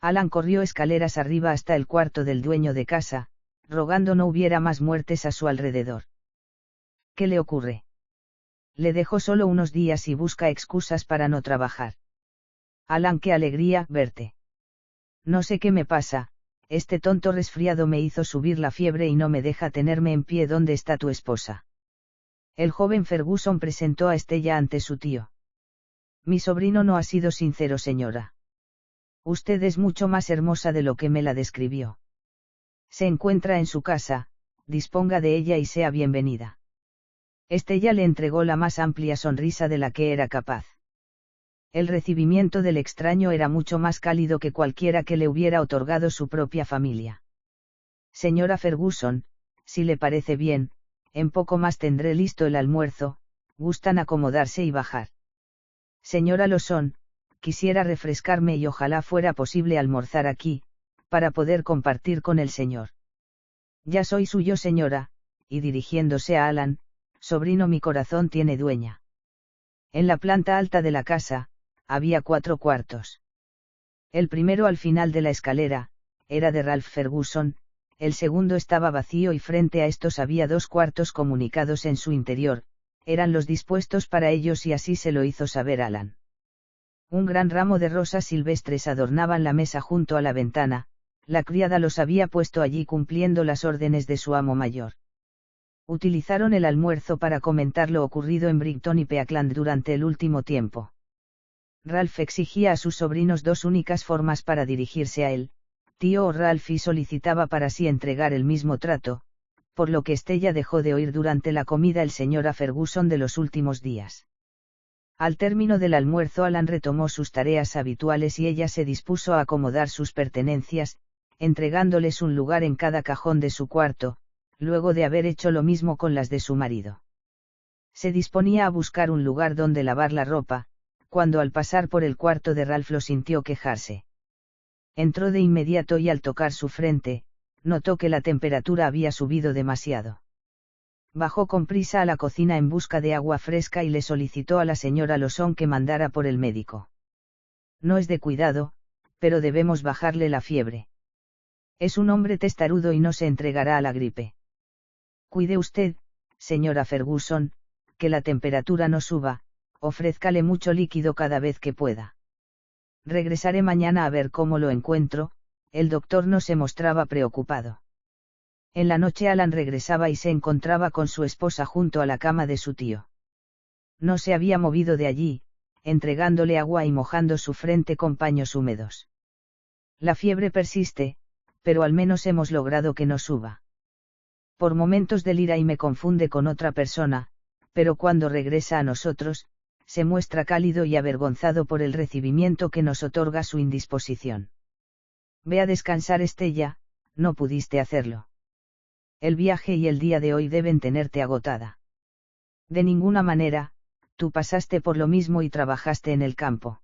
Alan corrió escaleras arriba hasta el cuarto del dueño de casa, rogando no hubiera más muertes a su alrededor. ¿Qué le ocurre? Le dejó solo unos días y busca excusas para no trabajar. Alan, qué alegría verte. No sé qué me pasa, este tonto resfriado me hizo subir la fiebre y no me deja tenerme en pie. ¿Dónde está tu esposa? El joven Ferguson presentó a Estella ante su tío. Mi sobrino no ha sido sincero, señora. Usted es mucho más hermosa de lo que me la describió. Se encuentra en su casa, disponga de ella y sea bienvenida. Estella le entregó la más amplia sonrisa de la que era capaz. El recibimiento del extraño era mucho más cálido que cualquiera que le hubiera otorgado su propia familia. Señora Ferguson, si le parece bien, en poco más tendré listo el almuerzo, ¿gustan acomodarse y bajar? Señora Lawson, quisiera refrescarme y ojalá fuera posible almorzar aquí, para poder compartir con el señor. Ya soy suyo, señora, y dirigiéndose a Alan, sobrino, mi corazón tiene dueña. En la planta alta de la casa, había 4 cuartos. El primero, al final de la escalera, era de Ralph Ferguson, el segundo estaba vacío y frente a estos había 2 cuartos comunicados en su interior, eran los dispuestos para ellos y así se lo hizo saber Alan. Un gran ramo de rosas silvestres adornaban la mesa junto a la ventana, la criada los había puesto allí cumpliendo las órdenes de su amo mayor. Utilizaron el almuerzo para comentar lo ocurrido en Brighton y Peakland durante el último tiempo. Ralph exigía a sus sobrinos 2 únicas formas para dirigirse a él, tío o Ralph, y solicitaba para sí entregar el mismo trato, por lo que Estella dejó de oír durante la comida el señora Ferguson de los últimos días. Al término del almuerzo Alan retomó sus tareas habituales y ella se dispuso a acomodar sus pertenencias, entregándoles un lugar en cada cajón de su cuarto, luego de haber hecho lo mismo con las de su marido. Se disponía a buscar un lugar donde lavar la ropa, cuando al pasar por el cuarto de Ralph lo sintió quejarse. Entró de inmediato y al tocar su frente, notó que la temperatura había subido demasiado. Bajó con prisa a la cocina en busca de agua fresca y le solicitó a la señora Lawson que mandara por el médico. No es de cuidado, pero debemos bajarle la fiebre. Es un hombre testarudo y no se entregará a la gripe. Cuide usted, señora Ferguson, que la temperatura no suba, ofrézcale mucho líquido cada vez que pueda. Regresaré mañana a ver cómo lo encuentro. El doctor no se mostraba preocupado. En la noche Alan regresaba y se encontraba con su esposa junto a la cama de su tío. No se había movido de allí, entregándole agua y mojando su frente con paños húmedos. La fiebre persiste, pero al menos hemos logrado que no suba. Por momentos delira y me confunde con otra persona, pero cuando regresa a nosotros, se muestra cálido y avergonzado por el recibimiento que nos otorga su indisposición. Ve a descansar, Estella, no pudiste hacerlo. El viaje y el día de hoy deben tenerte agotada. De ninguna manera, tú pasaste por lo mismo y trabajaste en el campo.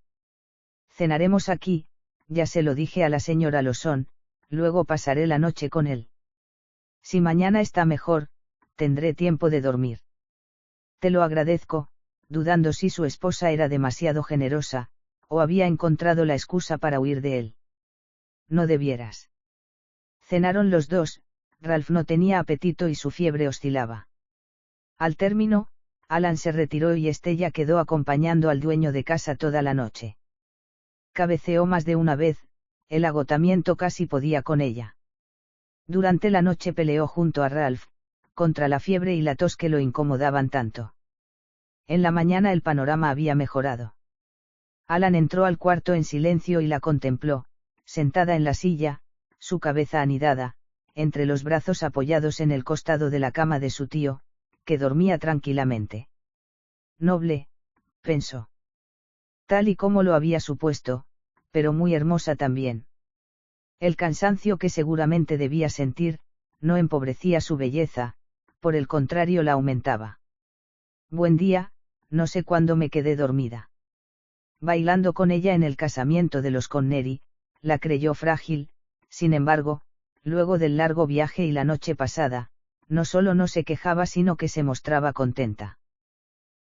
Cenaremos aquí, ya se lo dije a la señora Lawson, luego pasaré la noche con él. Si mañana está mejor, tendré tiempo de dormir. Te lo agradezco, dudando si su esposa era demasiado generosa, o había encontrado la excusa para huir de él. No debieras. Cenaron los dos. Ralph no tenía apetito y su fiebre oscilaba. Al término, Alan se retiró y Estella quedó acompañando al dueño de casa toda la noche. Cabeceó más de una vez, el agotamiento casi podía con ella. Durante la noche peleó junto a Ralph, contra la fiebre y la tos que lo incomodaban tanto. En la mañana el panorama había mejorado. Alan entró al cuarto en silencio y la contempló, sentada en la silla, su cabeza anidada, entre los brazos apoyados en el costado de la cama de su tío, que dormía tranquilamente. Noble, pensó. Tal y como lo había supuesto, pero muy hermosa también. El cansancio que seguramente debía sentir, no empobrecía su belleza, por el contrario la aumentaba. Buen día, no sé cuándo me quedé dormida. Bailando con ella en el casamiento de los Conneri, la creyó frágil, sin embargo, luego del largo viaje y la noche pasada, no solo no se quejaba sino que se mostraba contenta.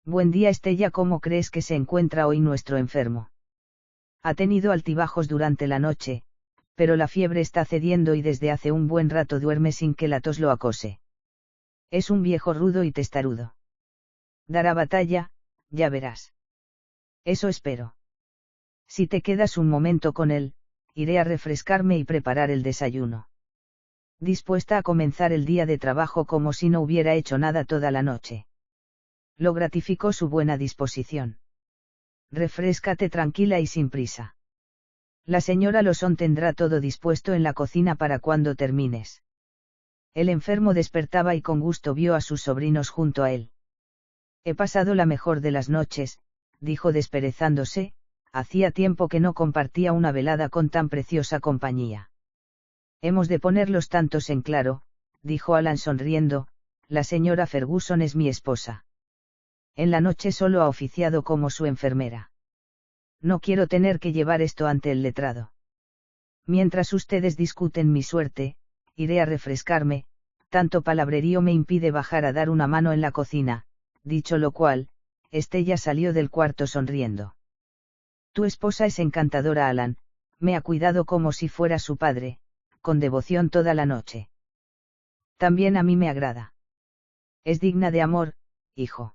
Buen día Estella, ¿cómo crees que se encuentra hoy nuestro enfermo? Ha tenido altibajos durante la noche, pero la fiebre está cediendo y desde hace un buen rato duerme sin que la tos lo acose. Es un viejo rudo y testarudo. Dará batalla, ya verás. Eso espero. Si te quedas un momento con él, iré a refrescarme y preparar el desayuno. Dispuesta a comenzar el día de trabajo como si no hubiera hecho nada toda la noche. Lo gratificó su buena disposición. Refréscate tranquila y sin prisa. La señora Lawson tendrá todo dispuesto en la cocina para cuando termines. El enfermo despertaba y con gusto vio a sus sobrinos junto a él. He pasado la mejor de las noches, dijo desperezándose, hacía tiempo que no compartía una velada con tan preciosa compañía. Hemos de ponerlos tantos en claro, dijo Alan sonriendo, la señora Ferguson es mi esposa. En la noche solo ha oficiado como su enfermera. No quiero tener que llevar esto ante el letrado. Mientras ustedes discuten mi suerte, iré a refrescarme, tanto palabrerío me impide bajar a dar una mano en la cocina, dicho lo cual, Estella salió del cuarto sonriendo. Tu esposa es encantadora, Alan, me ha cuidado como si fuera su padre, con devoción toda la noche. También a mí me agrada. Es digna de amor, hijo.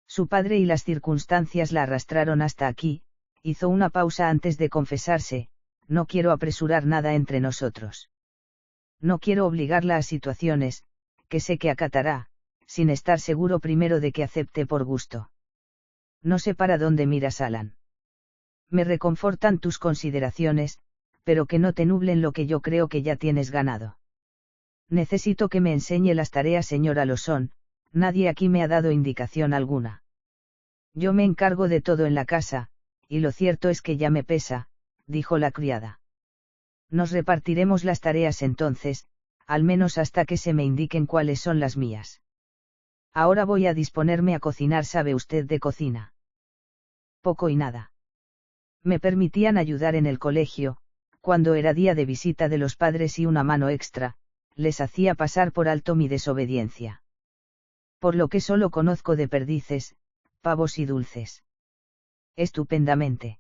Su padre y las circunstancias la arrastraron hasta aquí, hizo una pausa antes de confesarse, no quiero apresurar nada entre nosotros. No quiero obligarla a situaciones, que sé que acatará, sin estar seguro primero de que acepte por gusto. No sé para dónde miras, Alan. Me reconfortan tus consideraciones, pero que no te nublen lo que yo creo que ya tienes ganado. Necesito que me enseñe las tareas, señora Lawson, nadie aquí me ha dado indicación alguna. Yo me encargo de todo en la casa, y lo cierto es que ya me pesa, dijo la criada. Nos repartiremos las tareas entonces, al menos hasta que se me indiquen cuáles son las mías. Ahora voy a disponerme a cocinar. ¿Sabe usted de cocina? Poco y nada. Me permitían ayudar en el colegio, cuando era día de visita de los padres y una mano extra, les hacía pasar por alto mi desobediencia. Por lo que solo conozco de perdices, pavos y dulces. Estupendamente.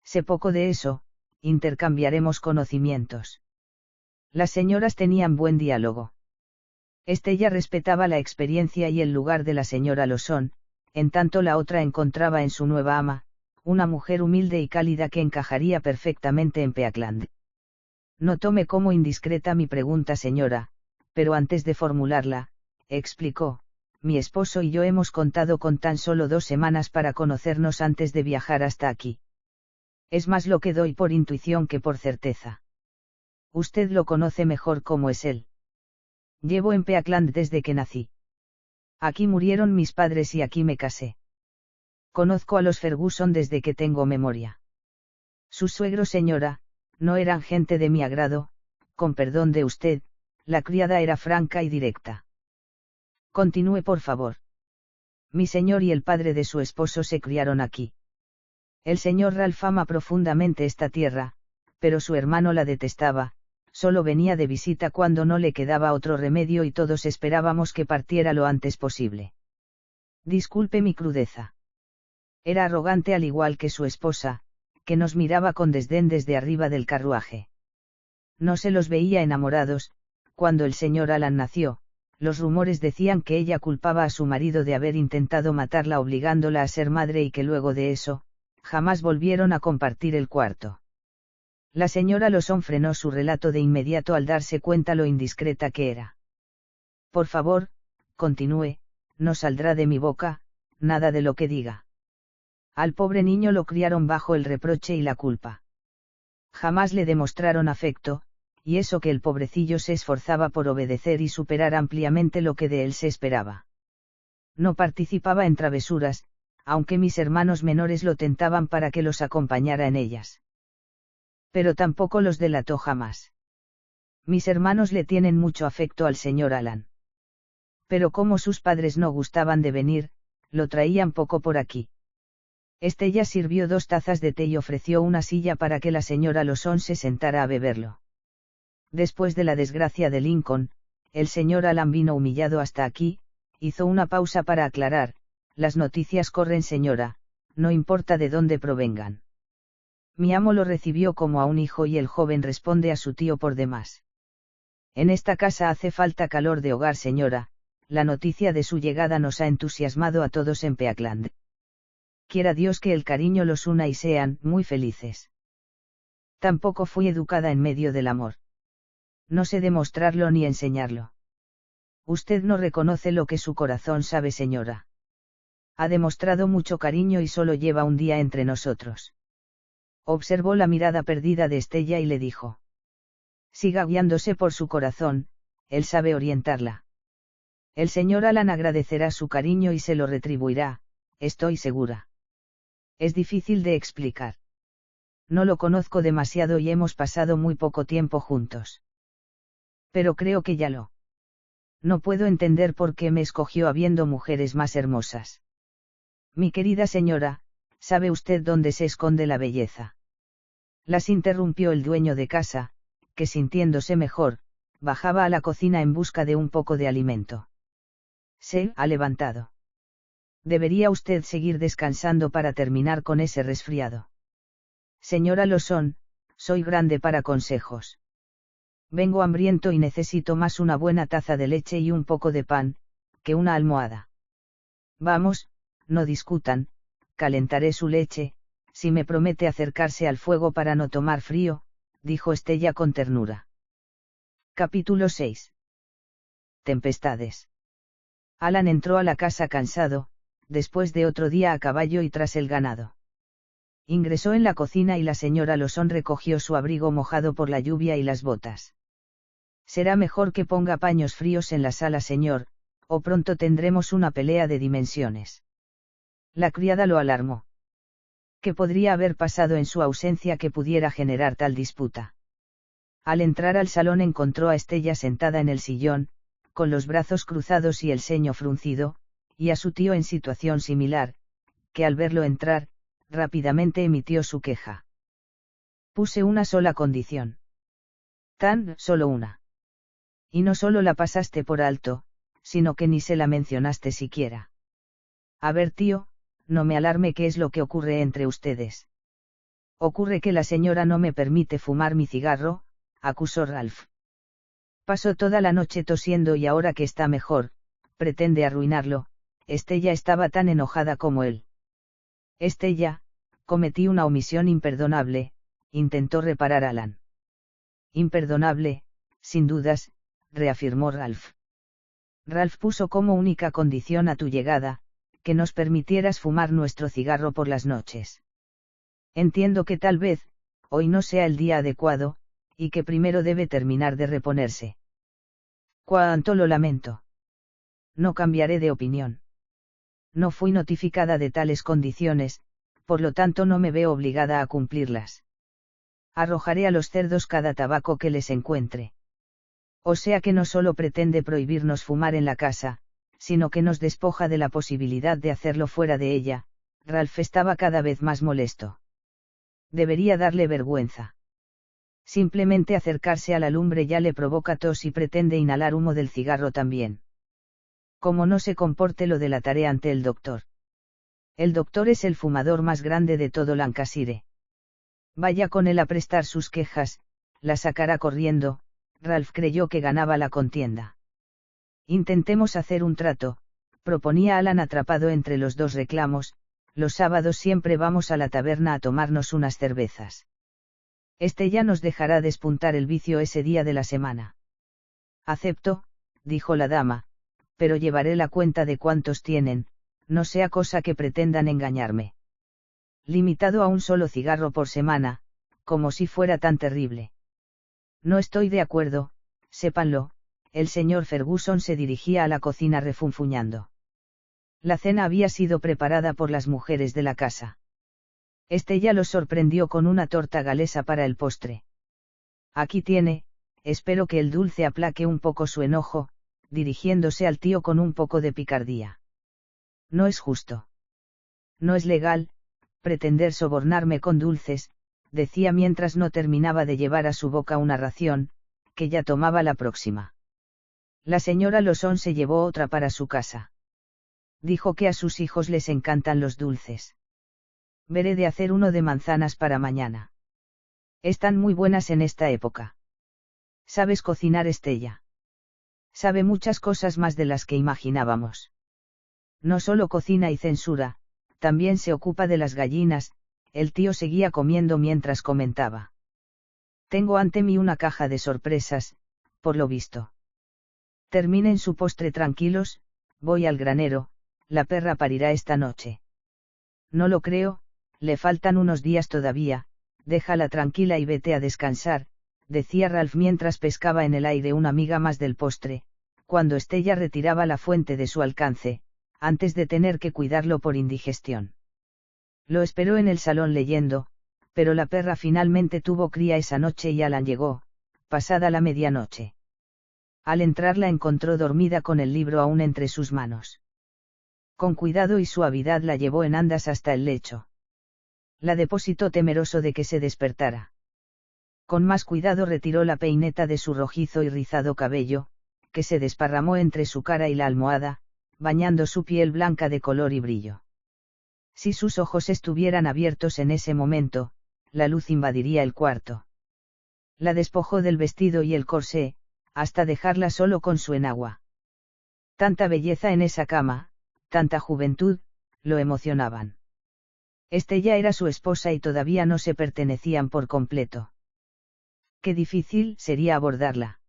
Sé poco de eso, intercambiaremos conocimientos. Las señoras tenían buen diálogo. Estella respetaba la experiencia y el lugar de la señora Lawson, en tanto la otra encontraba en su nueva ama, una mujer humilde y cálida que encajaría perfectamente en Peakland. No tome como indiscreta mi pregunta, señora, pero antes de formularla, explicó, mi esposo y yo hemos contado con tan solo 2 semanas para conocernos antes de viajar hasta aquí. Es más lo que doy por intuición que por certeza. Usted lo conoce mejor como es él. Llevo en Peakland desde que nací. Aquí murieron mis padres y aquí me casé. Conozco a los Ferguson desde que tengo memoria. Sus suegros, señora, no eran gente de mi agrado, con perdón de usted, la criada era franca y directa. Continúe, por favor. Mi señor y el padre de su esposo se criaron aquí. El señor Ralph ama profundamente esta tierra, pero su hermano la detestaba, solo venía de visita cuando no le quedaba otro remedio y todos esperábamos que partiera lo antes posible. Disculpe mi crudeza. Era arrogante al igual que su esposa, que nos miraba con desdén desde arriba del carruaje. No se los veía enamorados. Cuando el señor Alan nació, los rumores decían que ella culpaba a su marido de haber intentado matarla obligándola a ser madre y que luego de eso, jamás volvieron a compartir el cuarto. La señora Lawson frenó su relato de inmediato al darse cuenta lo indiscreta que era. Por favor, continúe, no saldrá de mi boca, nada de lo que diga. Al pobre niño lo criaron bajo el reproche y la culpa. Jamás le demostraron afecto, y eso que el pobrecillo se esforzaba por obedecer y superar ampliamente lo que de él se esperaba. No participaba en travesuras, aunque mis hermanos menores lo tentaban para que los acompañara en ellas. Pero tampoco los delató jamás. Mis hermanos le tienen mucho afecto al señor Alan. Pero como sus padres no gustaban de venir, lo traían poco por aquí. Estella sirvió 2 tazas de té y ofreció una silla para que la señora Lawson se sentara a beberlo. Después de la desgracia de Lincoln, el señor Alan vino humillado hasta aquí, hizo una pausa para aclarar: las noticias corren, señora, no importa de dónde provengan. Mi amo lo recibió como a un hijo y el joven responde a su tío por demás. En esta casa hace falta calor de hogar, señora, la noticia de su llegada nos ha entusiasmado a todos en Peakland. Quiera Dios que el cariño los una y sean muy felices. Tampoco fui educada en medio del amor. No sé demostrarlo ni enseñarlo. Usted no reconoce lo que su corazón sabe, señora. Ha demostrado mucho cariño y solo lleva un día entre nosotros. Observó la mirada perdida de Estella y le dijo: siga guiándose por su corazón, él sabe orientarla. El señor Alan agradecerá su cariño y se lo retribuirá, estoy segura. Es difícil de explicar. No lo conozco demasiado y hemos pasado muy poco tiempo juntos. Pero creo que ya lo. No puedo entender por qué me escogió habiendo mujeres más hermosas. Mi querida señora, ¿sabe usted dónde se esconde la belleza? Las interrumpió el dueño de casa, que sintiéndose mejor, bajaba a la cocina en busca de un poco de alimento. Se ha levantado. Debería usted seguir descansando para terminar con ese resfriado. Señora Lawson, soy grande para consejos. Vengo hambriento y necesito más una buena taza de leche y un poco de pan, que una almohada. Vamos, no discutan, calentaré su leche, si me promete acercarse al fuego para no tomar frío, dijo Estella con ternura. Capítulo 6. Tempestades. Alan entró a la casa cansado, después de otro día a caballo y tras el ganado. Ingresó en la cocina y la señora Lawson recogió su abrigo mojado por la lluvia y las botas. Será mejor que ponga paños fríos en la sala, señor, o pronto tendremos una pelea de dimensiones. La criada lo alarmó. ¿Qué podría haber pasado en su ausencia que pudiera generar tal disputa? Al entrar al salón encontró a Estella sentada en el sillón, con los brazos cruzados y el ceño fruncido, y a su tío en situación similar, que al verlo entrar, rápidamente emitió su queja. Puse una sola condición. Tan solo una. Y no solo la pasaste por alto, sino que ni se la mencionaste siquiera. A ver, tío, no me alarme. ¿Qué es lo que ocurre entre ustedes? Ocurre que la señora no me permite fumar mi cigarro, acusó Ralph. Pasó toda la noche tosiendo y ahora que está mejor, pretende arruinarlo. Estella estaba tan enojada como él. Estella, cometí una omisión imperdonable, intentó reparar Alan. Imperdonable, sin dudas, reafirmó Ralph. Ralph puso como única condición a tu llegada, que nos permitieras fumar nuestro cigarro por las noches. Entiendo que tal vez, hoy no sea el día adecuado, y que primero debe terminar de reponerse. Cuánto lo lamento. No cambiaré de opinión. No fui notificada de tales condiciones, por lo tanto no me veo obligada a cumplirlas. Arrojaré a los cerdos cada tabaco que les encuentre. O sea que no solo pretende prohibirnos fumar en la casa, sino que nos despoja de la posibilidad de hacerlo fuera de ella. Ralph estaba cada vez más molesto. Debería darle vergüenza. Simplemente acercarse a la lumbre ya le provoca tos y pretende inhalar humo del cigarro también. Como no se comporte lo delataré ante el doctor. El doctor es el fumador más grande de todo Lancashire. Vaya con él a prestar sus quejas, la sacará corriendo. Ralph creyó que ganaba la contienda. Intentemos hacer un trato, proponía Alan atrapado entre los dos reclamos. Los sábados siempre vamos a la taberna a tomarnos unas cervezas. Ya nos dejará despuntar el vicio ese día de la semana. Acepto, dijo la dama, pero llevaré la cuenta de cuántos tienen, no sea cosa que pretendan engañarme. Limitado a un solo cigarro por semana, como si fuera tan terrible. No estoy de acuerdo, sépanlo. El señor Ferguson se dirigía a la cocina refunfuñando. La cena había sido preparada por las mujeres de la casa. Estella los sorprendió con una torta galesa para el postre. Aquí tiene, espero que el dulce aplaque un poco su enojo, dirigiéndose al tío con un poco de picardía. No es justo. No es legal, pretender sobornarme con dulces, decía mientras no terminaba de llevar a su boca una ración, que ya tomaba la próxima. La señora Lawson se llevó otra para su casa. Dijo que a sus hijos les encantan los dulces. Veré de hacer uno de manzanas para mañana. Están muy buenas en esta época. ¿Sabes cocinar, Estella? Sabe muchas cosas más de las que imaginábamos. No solo cocina y censura, también se ocupa de las gallinas. El tío seguía comiendo mientras comentaba. Tengo ante mí una caja de sorpresas, por lo visto. Terminen su postre tranquilos, voy al granero, la perra parirá esta noche. No lo creo, le faltan unos días todavía, déjala tranquila y vete a descansar, decía Ralph mientras pescaba en el aire una miga más del postre, cuando Estella retiraba la fuente de su alcance, antes de tener que cuidarlo por indigestión. Lo esperó en el salón leyendo, pero la perra finalmente tuvo cría esa noche y Alan llegó, pasada la medianoche. Al entrar la encontró dormida con el libro aún entre sus manos. Con cuidado y suavidad la llevó en andas hasta el lecho. La depositó temeroso de que se despertara. Con más cuidado retiró la peineta de su rojizo y rizado cabello, que se desparramó entre su cara y la almohada, bañando su piel blanca de color y brillo. Si sus ojos estuvieran abiertos en ese momento, la luz invadiría el cuarto. La despojó del vestido y el corsé, hasta dejarla solo con su enagua. Tanta belleza en esa cama, tanta juventud, lo emocionaban. Estella era su esposa y todavía no se pertenecían por completo. Qué difícil sería abordarla.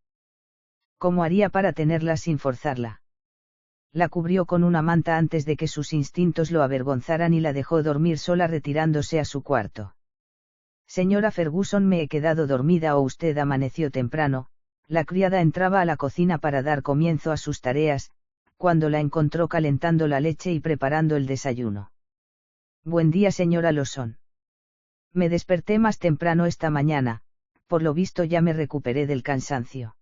¿Cómo haría para tenerla sin forzarla? La cubrió con una manta antes de que sus instintos lo avergonzaran y la dejó dormir sola retirándose a su cuarto. Señora Ferguson, me he quedado dormida o usted amaneció temprano. La criada entraba a la cocina para dar comienzo a sus tareas, cuando la encontró calentando la leche y preparando el desayuno. Buen día, señora Lawson. Me desperté más temprano esta mañana, por lo visto ya me recuperé del cansancio.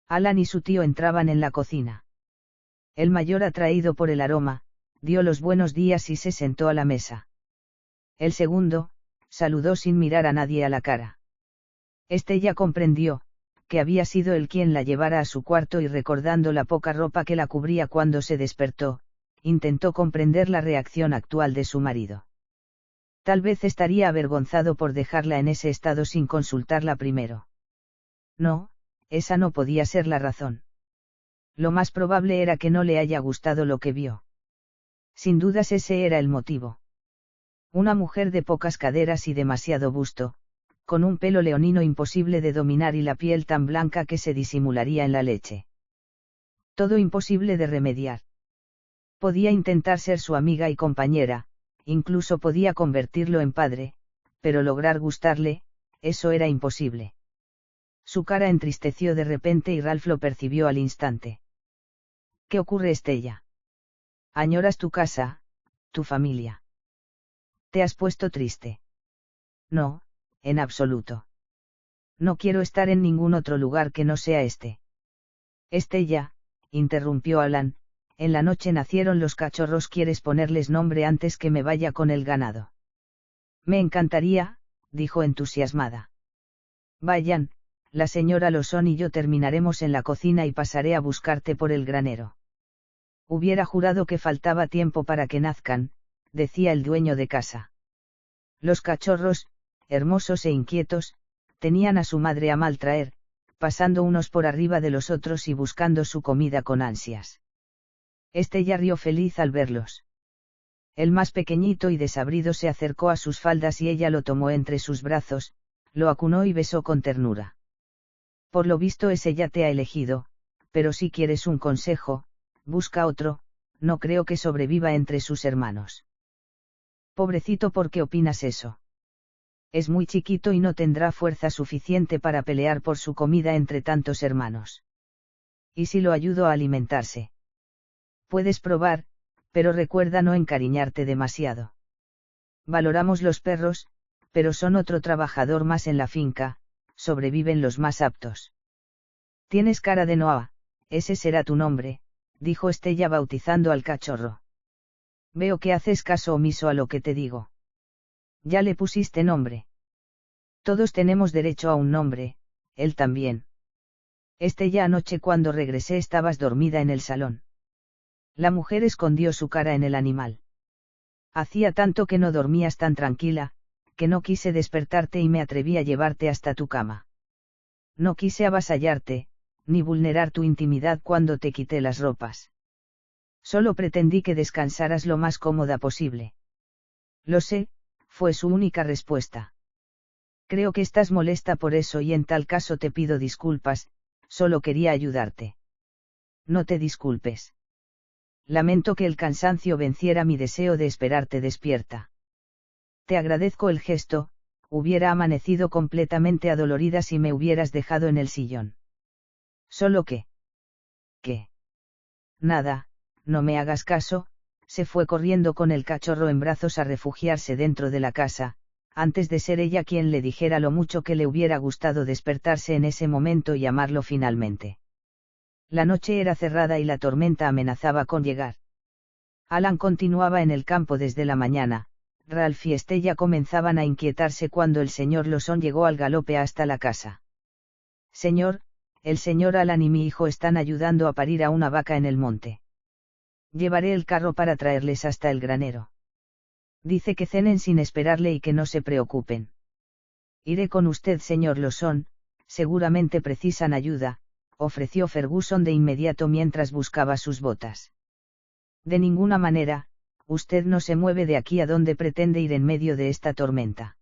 Alan y su tío entraban en la cocina. El mayor, atraído por el aroma, dio los buenos días y se sentó a la mesa. El segundo, saludó sin mirar a nadie a la cara. Estella comprendió, que había sido él quien la llevara a su cuarto y recordando la poca ropa que la cubría cuando se despertó, intentó comprender la reacción actual de su marido. Tal vez estaría avergonzado por dejarla en ese estado sin consultarla primero. No, esa no podía ser la razón. Lo más probable era que no le haya gustado lo que vio. Sin dudas ese era el motivo. Una mujer de pocas caderas y demasiado busto, con un pelo leonino imposible de dominar y la piel tan blanca que se disimularía en la leche. Todo imposible de remediar. Podía intentar ser su amiga y compañera, incluso podía convertirlo en padre, pero lograr gustarle, eso era imposible. Su cara entristeció de repente y Ralph lo percibió al instante. ¿Qué ocurre, Estella? ¿Añoras tu casa, tu familia? ¿Te has puesto triste? No, en absoluto. No quiero estar en ningún otro lugar que no sea este. Estella, interrumpió Alan, en la noche nacieron los cachorros, ¿quieres ponerles nombre antes que me vaya con el ganado? Me encantaría, dijo entusiasmada. Vayan, la señora Lawson y yo terminaremos en la cocina y pasaré a buscarte por el granero. Hubiera jurado que faltaba tiempo para que nazcan, decía el dueño de casa. Los cachorros, hermosos e inquietos, tenían a su madre a mal traer, pasando unos por arriba de los otros y buscando su comida con ansias. Estella rió feliz al verlos. El más pequeñito y desabrido se acercó a sus faldas y ella lo tomó entre sus brazos, lo acunó y besó con ternura. Por lo visto ese ya te ha elegido, pero si quieres un consejo, busca otro, no creo que sobreviva entre sus hermanos. Pobrecito, ¿por qué opinas eso? Es muy chiquito y no tendrá fuerza suficiente para pelear por su comida entre tantos hermanos. ¿Y si lo ayudo a alimentarse? Puedes probar, pero recuerda no encariñarte demasiado. Valoramos los perros, pero son otro trabajador más en la finca, sobreviven los más aptos. Tienes cara de Noah, ese será tu nombre, dijo Estella bautizando al cachorro. Veo que haces caso omiso a lo que te digo. Ya le pusiste nombre. Todos tenemos derecho a un nombre, él también. Estella, anoche cuando regresé estabas dormida en el salón. La mujer escondió su cara en el animal. Hacía tanto que no dormías tan tranquila, que no quise despertarte y me atreví a llevarte hasta tu cama. No quise avasallarte, ni vulnerar tu intimidad cuando te quité las ropas. Solo pretendí que descansaras lo más cómoda posible. Lo sé, fue su única respuesta. Creo que estás molesta por eso y en tal caso te pido disculpas, solo quería ayudarte. No te disculpes. Lamento que el cansancio venciera mi deseo de esperarte despierta. Te agradezco el gesto, hubiera amanecido completamente adolorida si me hubieras dejado en el sillón. Solo que... ¿Qué? Nada, no me hagas caso, se fue corriendo con el cachorro en brazos a refugiarse dentro de la casa, antes de ser ella quien le dijera lo mucho que le hubiera gustado despertarse en ese momento y amarlo finalmente. La noche era cerrada y la tormenta amenazaba con llegar. Alan continuaba en el campo desde la mañana, Ralph y Estella comenzaban a inquietarse cuando el señor Lawson llegó al galope hasta la casa. Señor, el señor Alan y mi hijo están ayudando a parir a una vaca en el monte. Llevaré el carro para traerles hasta el granero. Dice que cenen sin esperarle y que no se preocupen. Iré con usted, señor Lawson, seguramente precisan ayuda, ofreció Ferguson de inmediato mientras buscaba sus botas. De ninguna manera, usted no se mueve de aquí a donde pretende ir en medio de esta tormenta.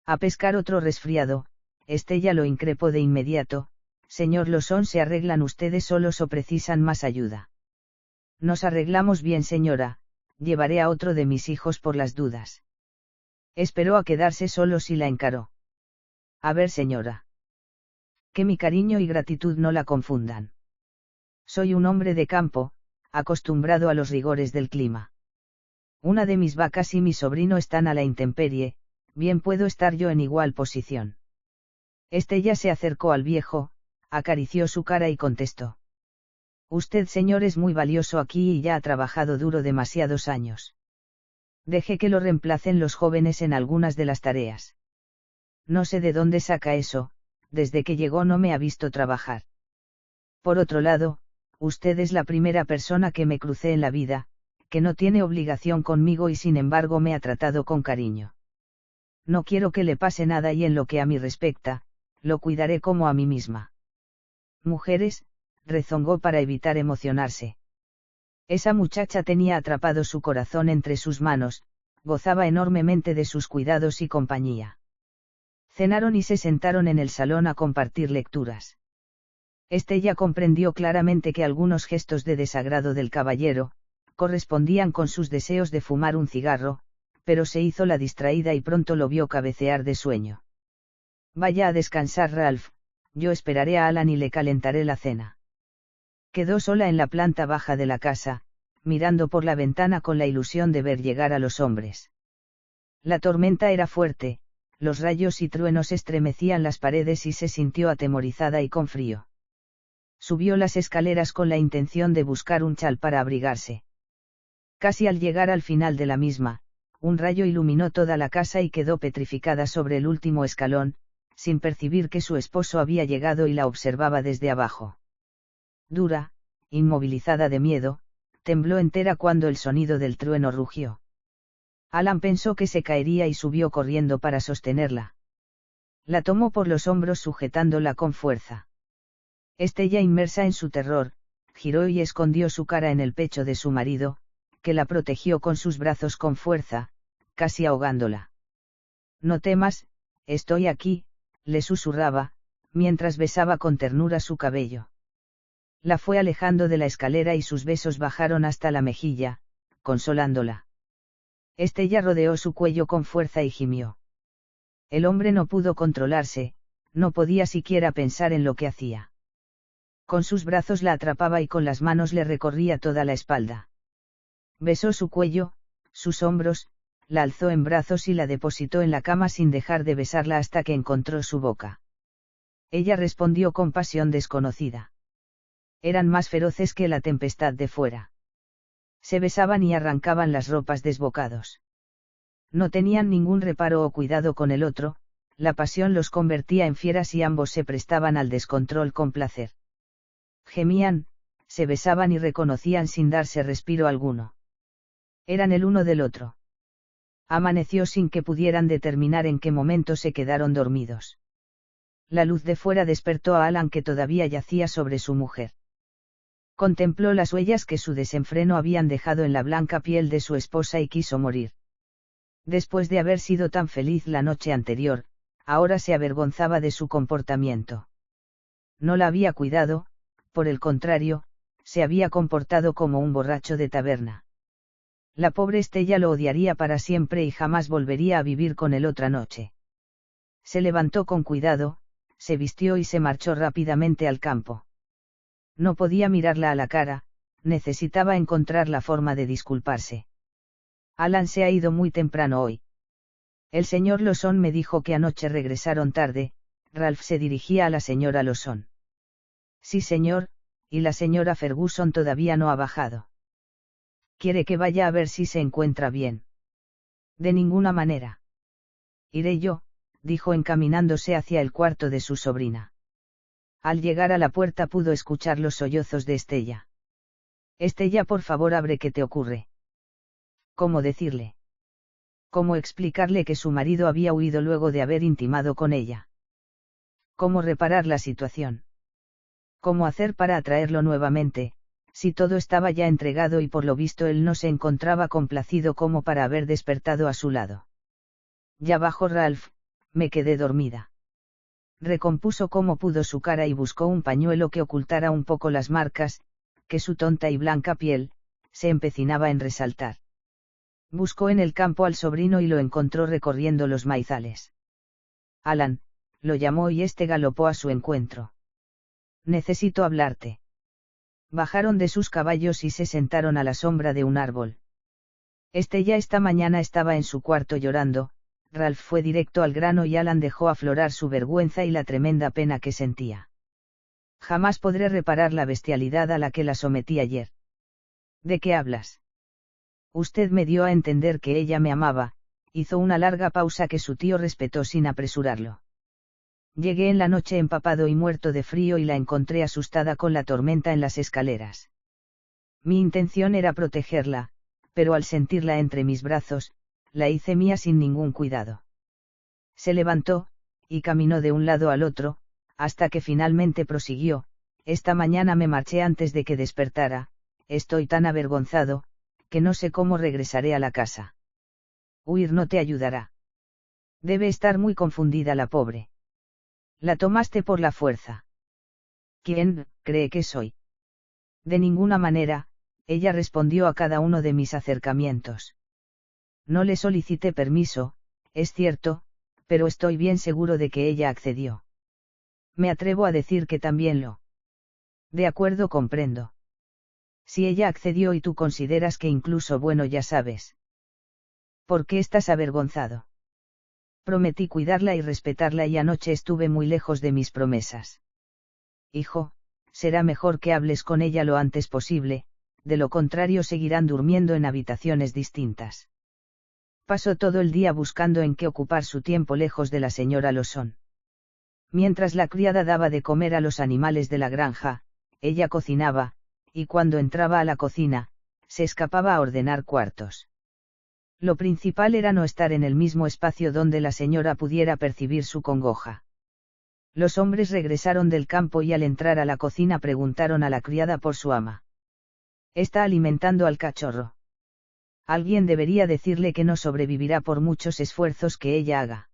A pescar otro resfriado, Estella lo increpó de inmediato. Señor Lawson, ¿se arreglan ustedes solos o precisan más ayuda? Nos arreglamos bien, señora, llevaré a otro de mis hijos por las dudas. Esperó a quedarse solos y la encaró. A ver, señora. Que mi cariño y gratitud no la confundan. Soy un hombre de campo, acostumbrado a los rigores del clima. Una de mis vacas y mi sobrino están a la intemperie, bien puedo estar yo en igual posición. Estella se acercó al viejo, acarició su cara y contestó. Usted, señor, es muy valioso aquí y ya ha trabajado duro demasiados años. Deje que lo reemplacen los jóvenes en algunas de las tareas. No sé de dónde saca eso, desde que llegó no me ha visto trabajar. Por otro lado, usted es la primera persona que me crucé en la vida, que no tiene obligación conmigo y sin embargo me ha tratado con cariño. No quiero que le pase nada y en lo que a mí respecta, lo cuidaré como a mí misma. Mujeres, rezongó para evitar emocionarse. Esa muchacha tenía atrapado su corazón entre sus manos, gozaba enormemente de sus cuidados y compañía. Cenaron y se sentaron en el salón a compartir lecturas. Estella comprendió claramente que algunos gestos de desagrado del caballero, correspondían con sus deseos de fumar un cigarro, pero se hizo la distraída y pronto lo vio cabecear de sueño. Vaya a descansar, Ralph, yo esperaré a Alan y le calentaré la cena. Quedó sola en la planta baja de la casa, mirando por la ventana con la ilusión de ver llegar a los hombres. La tormenta era fuerte, los rayos y truenos estremecían las paredes y se sintió atemorizada y con frío. Subió las escaleras con la intención de buscar un chal para abrigarse. Casi al llegar al final de la misma, un rayo iluminó toda la casa y quedó petrificada sobre el último escalón, sin percibir que su esposo había llegado y la observaba desde abajo. Dura, inmovilizada de miedo, tembló entera cuando el sonido del trueno rugió. Alan pensó que se caería y subió corriendo para sostenerla. La tomó por los hombros sujetándola con fuerza. Estella, inmersa en su terror, giró y escondió su cara en el pecho de su marido, que la protegió con sus brazos con fuerza, casi ahogándola. No temas, estoy aquí, le susurraba, mientras besaba con ternura su cabello. La fue alejando de la escalera y sus besos bajaron hasta la mejilla, consolándola. Estella rodeó su cuello con fuerza y gimió. El hombre no pudo controlarse, no podía siquiera pensar en lo que hacía. Con sus brazos la atrapaba y con las manos le recorría toda la espalda. Besó su cuello, sus hombros, la alzó en brazos y la depositó en la cama sin dejar de besarla hasta que encontró su boca. Ella respondió con pasión desconocida. Eran más feroces que la tempestad de fuera. Se besaban y arrancaban las ropas desbocados. No tenían ningún reparo o cuidado con el otro, la pasión los convertía en fieras y ambos se prestaban al descontrol con placer. Gemían, se besaban y reconocían sin darse respiro alguno. Eran el uno del otro. Amaneció sin que pudieran determinar en qué momento se quedaron dormidos. La luz de fuera despertó a Alan, que todavía yacía sobre su mujer. Contempló las huellas que su desenfreno habían dejado en la blanca piel de su esposa y quiso morir. Después de haber sido tan feliz la noche anterior, ahora se avergonzaba de su comportamiento. No la había cuidado, por el contrario, se había comportado como un borracho de taberna. La pobre Estella lo odiaría para siempre y jamás volvería a vivir con él otra noche. Se levantó con cuidado, se vistió y se marchó rápidamente al campo. No podía mirarla a la cara, necesitaba encontrar la forma de disculparse. Alan se ha ido muy temprano hoy. El señor Lawson me dijo que anoche regresaron tarde. Ralph se dirigía a la señora Lawson. Sí, señor, y la señora Ferguson todavía no ha bajado. ¿Quiere que vaya a ver si se encuentra bien? De ninguna manera. Iré yo, dijo encaminándose hacia el cuarto de su sobrina. Al llegar a la puerta pudo escuchar los sollozos de Estella. Estella, por favor, abre, ¿qué te ocurre? ¿Cómo decirle? ¿Cómo explicarle que su marido había huido luego de haber intimado con ella? ¿Cómo reparar la situación? ¿Cómo hacer para atraerlo nuevamente, si todo estaba ya entregado y por lo visto él no se encontraba complacido como para haber despertado a su lado? Ya bajó Ralph, me quedé dormida. Recompuso como pudo su cara y buscó un pañuelo que ocultara un poco las marcas, que su tonta y blanca piel, se empecinaba en resaltar. Buscó en el campo al sobrino y lo encontró recorriendo los maizales. Alan, lo llamó y este galopó a su encuentro. Necesito hablarte. Bajaron de sus caballos y se sentaron a la sombra de un árbol. Estella esta mañana estaba en su cuarto llorando. Ralph fue directo al grano y Alan dejó aflorar su vergüenza y la tremenda pena que sentía. Jamás podré reparar la bestialidad a la que la sometí ayer. ¿De qué hablas? Usted me dio a entender que ella me amaba. Hizo una larga pausa que su tío respetó sin apresurarlo. Llegué en la noche empapado y muerto de frío y la encontré asustada con la tormenta en las escaleras. Mi intención era protegerla, pero al sentirla entre mis brazos, la hice mía sin ningún cuidado. Se levantó, y caminó de un lado al otro, hasta que finalmente prosiguió: esta mañana me marché antes de que despertara, estoy tan avergonzado, que no sé cómo regresaré a la casa. Huir no te ayudará. Debe estar muy confundida la pobre. La tomaste por la fuerza. ¿Quién cree que soy? De ninguna manera, ella respondió a cada uno de mis acercamientos. No le solicité permiso, es cierto, pero estoy bien seguro de que ella accedió. Me atrevo a decir que también lo. De acuerdo, comprendo. Si ella accedió y tú consideras que incluso bueno, ya sabes. ¿Por qué estás avergonzado? Prometí cuidarla y respetarla y anoche estuve muy lejos de mis promesas. Hijo, será mejor que hables con ella lo antes posible, de lo contrario seguirán durmiendo en habitaciones distintas. Pasó todo el día buscando en qué ocupar su tiempo lejos de la señora Lawson. Mientras la criada daba de comer a los animales de la granja, ella cocinaba, y cuando entraba a la cocina, se escapaba a ordenar cuartos. Lo principal era no estar en el mismo espacio donde la señora pudiera percibir su congoja. Los hombres regresaron del campo y al entrar a la cocina preguntaron a la criada por su ama. Está alimentando al cachorro. Alguien debería decirle que no sobrevivirá por muchos esfuerzos que ella haga.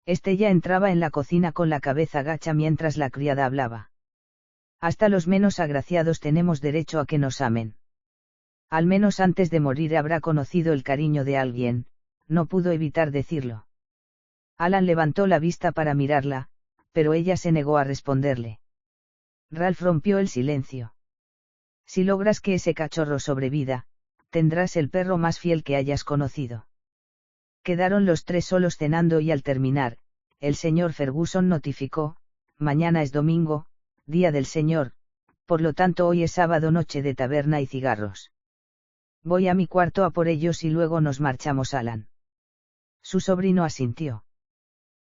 Estella entraba en la cocina con la cabeza gacha mientras la criada hablaba. Hasta los menos agraciados tenemos derecho a que nos amen. Al menos antes de morir habrá conocido el cariño de alguien, no pudo evitar decirlo. Alan levantó la vista para mirarla, pero ella se negó a responderle. Ralph rompió el silencio. Si logras que ese cachorro sobreviva, tendrás el perro más fiel que hayas conocido. Quedaron los tres solos cenando y al terminar, el señor Ferguson notificó: mañana es domingo, día del Señor, por lo tanto hoy es sábado, noche de taberna y cigarros. Voy a mi cuarto a por ellos y luego nos marchamos, Alan. Su sobrino asintió.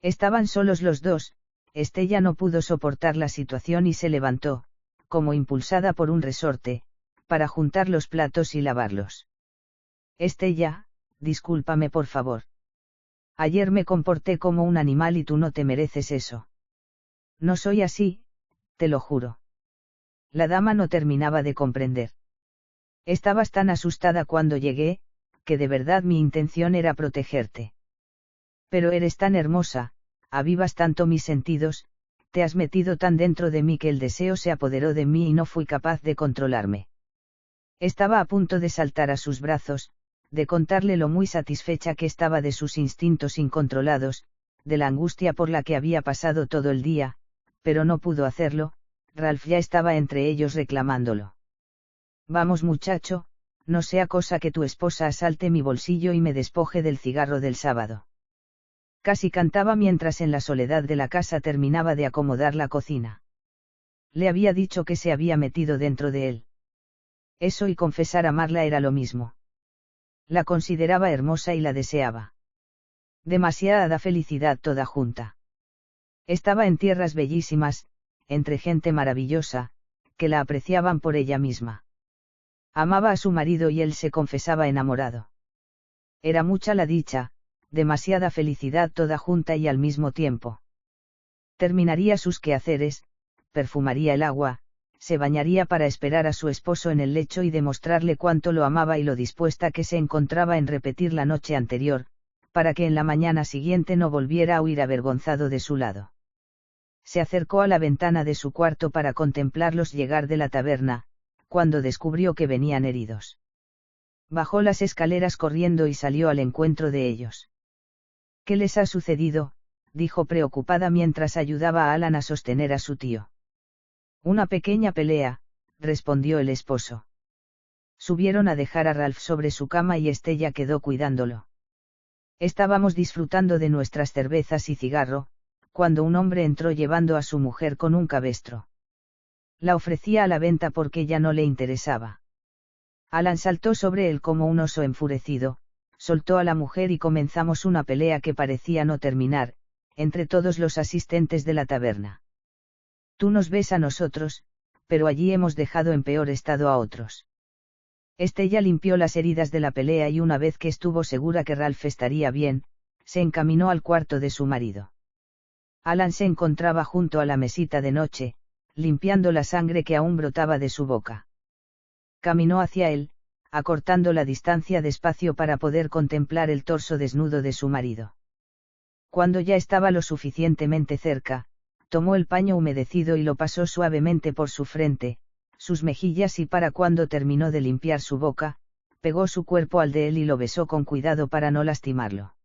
Estaban solos los dos. Estella no pudo soportar la situación y se levantó, como impulsada por un resorte, para juntar los platos y lavarlos. Estella, discúlpame por favor. Ayer me comporté como un animal y tú no te mereces eso. No soy así, te lo juro. La dama no terminaba de comprender. Estabas tan asustada cuando llegué, que de verdad mi intención era protegerte. Pero eres tan hermosa, avivas tanto mis sentidos, te has metido tan dentro de mí que el deseo se apoderó de mí y no fui capaz de controlarme. Estaba a punto de saltar a sus brazos, de contarle lo muy satisfecha que estaba de sus instintos incontrolados, de la angustia por la que había pasado todo el día, pero no pudo hacerlo. Ralph ya estaba entre ellos reclamándolo. Vamos muchacho, no sea cosa que tu esposa asalte mi bolsillo y me despoje del cigarro del sábado. Casi cantaba mientras en la soledad de la casa terminaba de acomodar la cocina. Le había dicho que se había metido dentro de él. Eso y confesar amarla era lo mismo. La consideraba hermosa y la deseaba. Demasiada felicidad toda junta. Estaba en tierras bellísimas, entre gente maravillosa, que la apreciaban por ella misma. Amaba a su marido y él se confesaba enamorado. Era mucha la dicha, demasiada felicidad toda junta y al mismo tiempo. Terminaría sus quehaceres, perfumaría el agua, se bañaría para esperar a su esposo en el lecho y demostrarle cuánto lo amaba y lo dispuesta que se encontraba en repetir la noche anterior, para que en la mañana siguiente no volviera a huir avergonzado de su lado. Se acercó a la ventana de su cuarto para contemplarlos llegar de la taberna, cuando descubrió que venían heridos. Bajó las escaleras corriendo y salió al encuentro de ellos. ¿Qué les ha sucedido?, dijo preocupada mientras ayudaba a Alan a sostener a su tío. Una pequeña pelea, respondió el esposo. Subieron a dejar a Ralph sobre su cama y Estella quedó cuidándolo. Estábamos disfrutando de nuestras cervezas y cigarro, cuando un hombre entró llevando a su mujer con un cabestro. La ofrecía a la venta porque ya no le interesaba. Alan saltó sobre él como un oso enfurecido, soltó a la mujer y comenzamos una pelea que parecía no terminar, entre todos los asistentes de la taberna. Tú nos ves a nosotros, pero allí hemos dejado en peor estado a otros. Estella limpió las heridas de la pelea y una vez que estuvo segura que Ralph estaría bien, se encaminó al cuarto de su marido. Alan se encontraba junto a la mesita de noche, limpiando la sangre que aún brotaba de su boca. Caminó hacia él, acortando la distancia despacio para poder contemplar el torso desnudo de su marido. Cuando ya estaba lo suficientemente cerca, tomó el paño humedecido y lo pasó suavemente por su frente, sus mejillas y para cuando terminó de limpiar su boca, pegó su cuerpo al de él y lo besó con cuidado para no lastimarlo.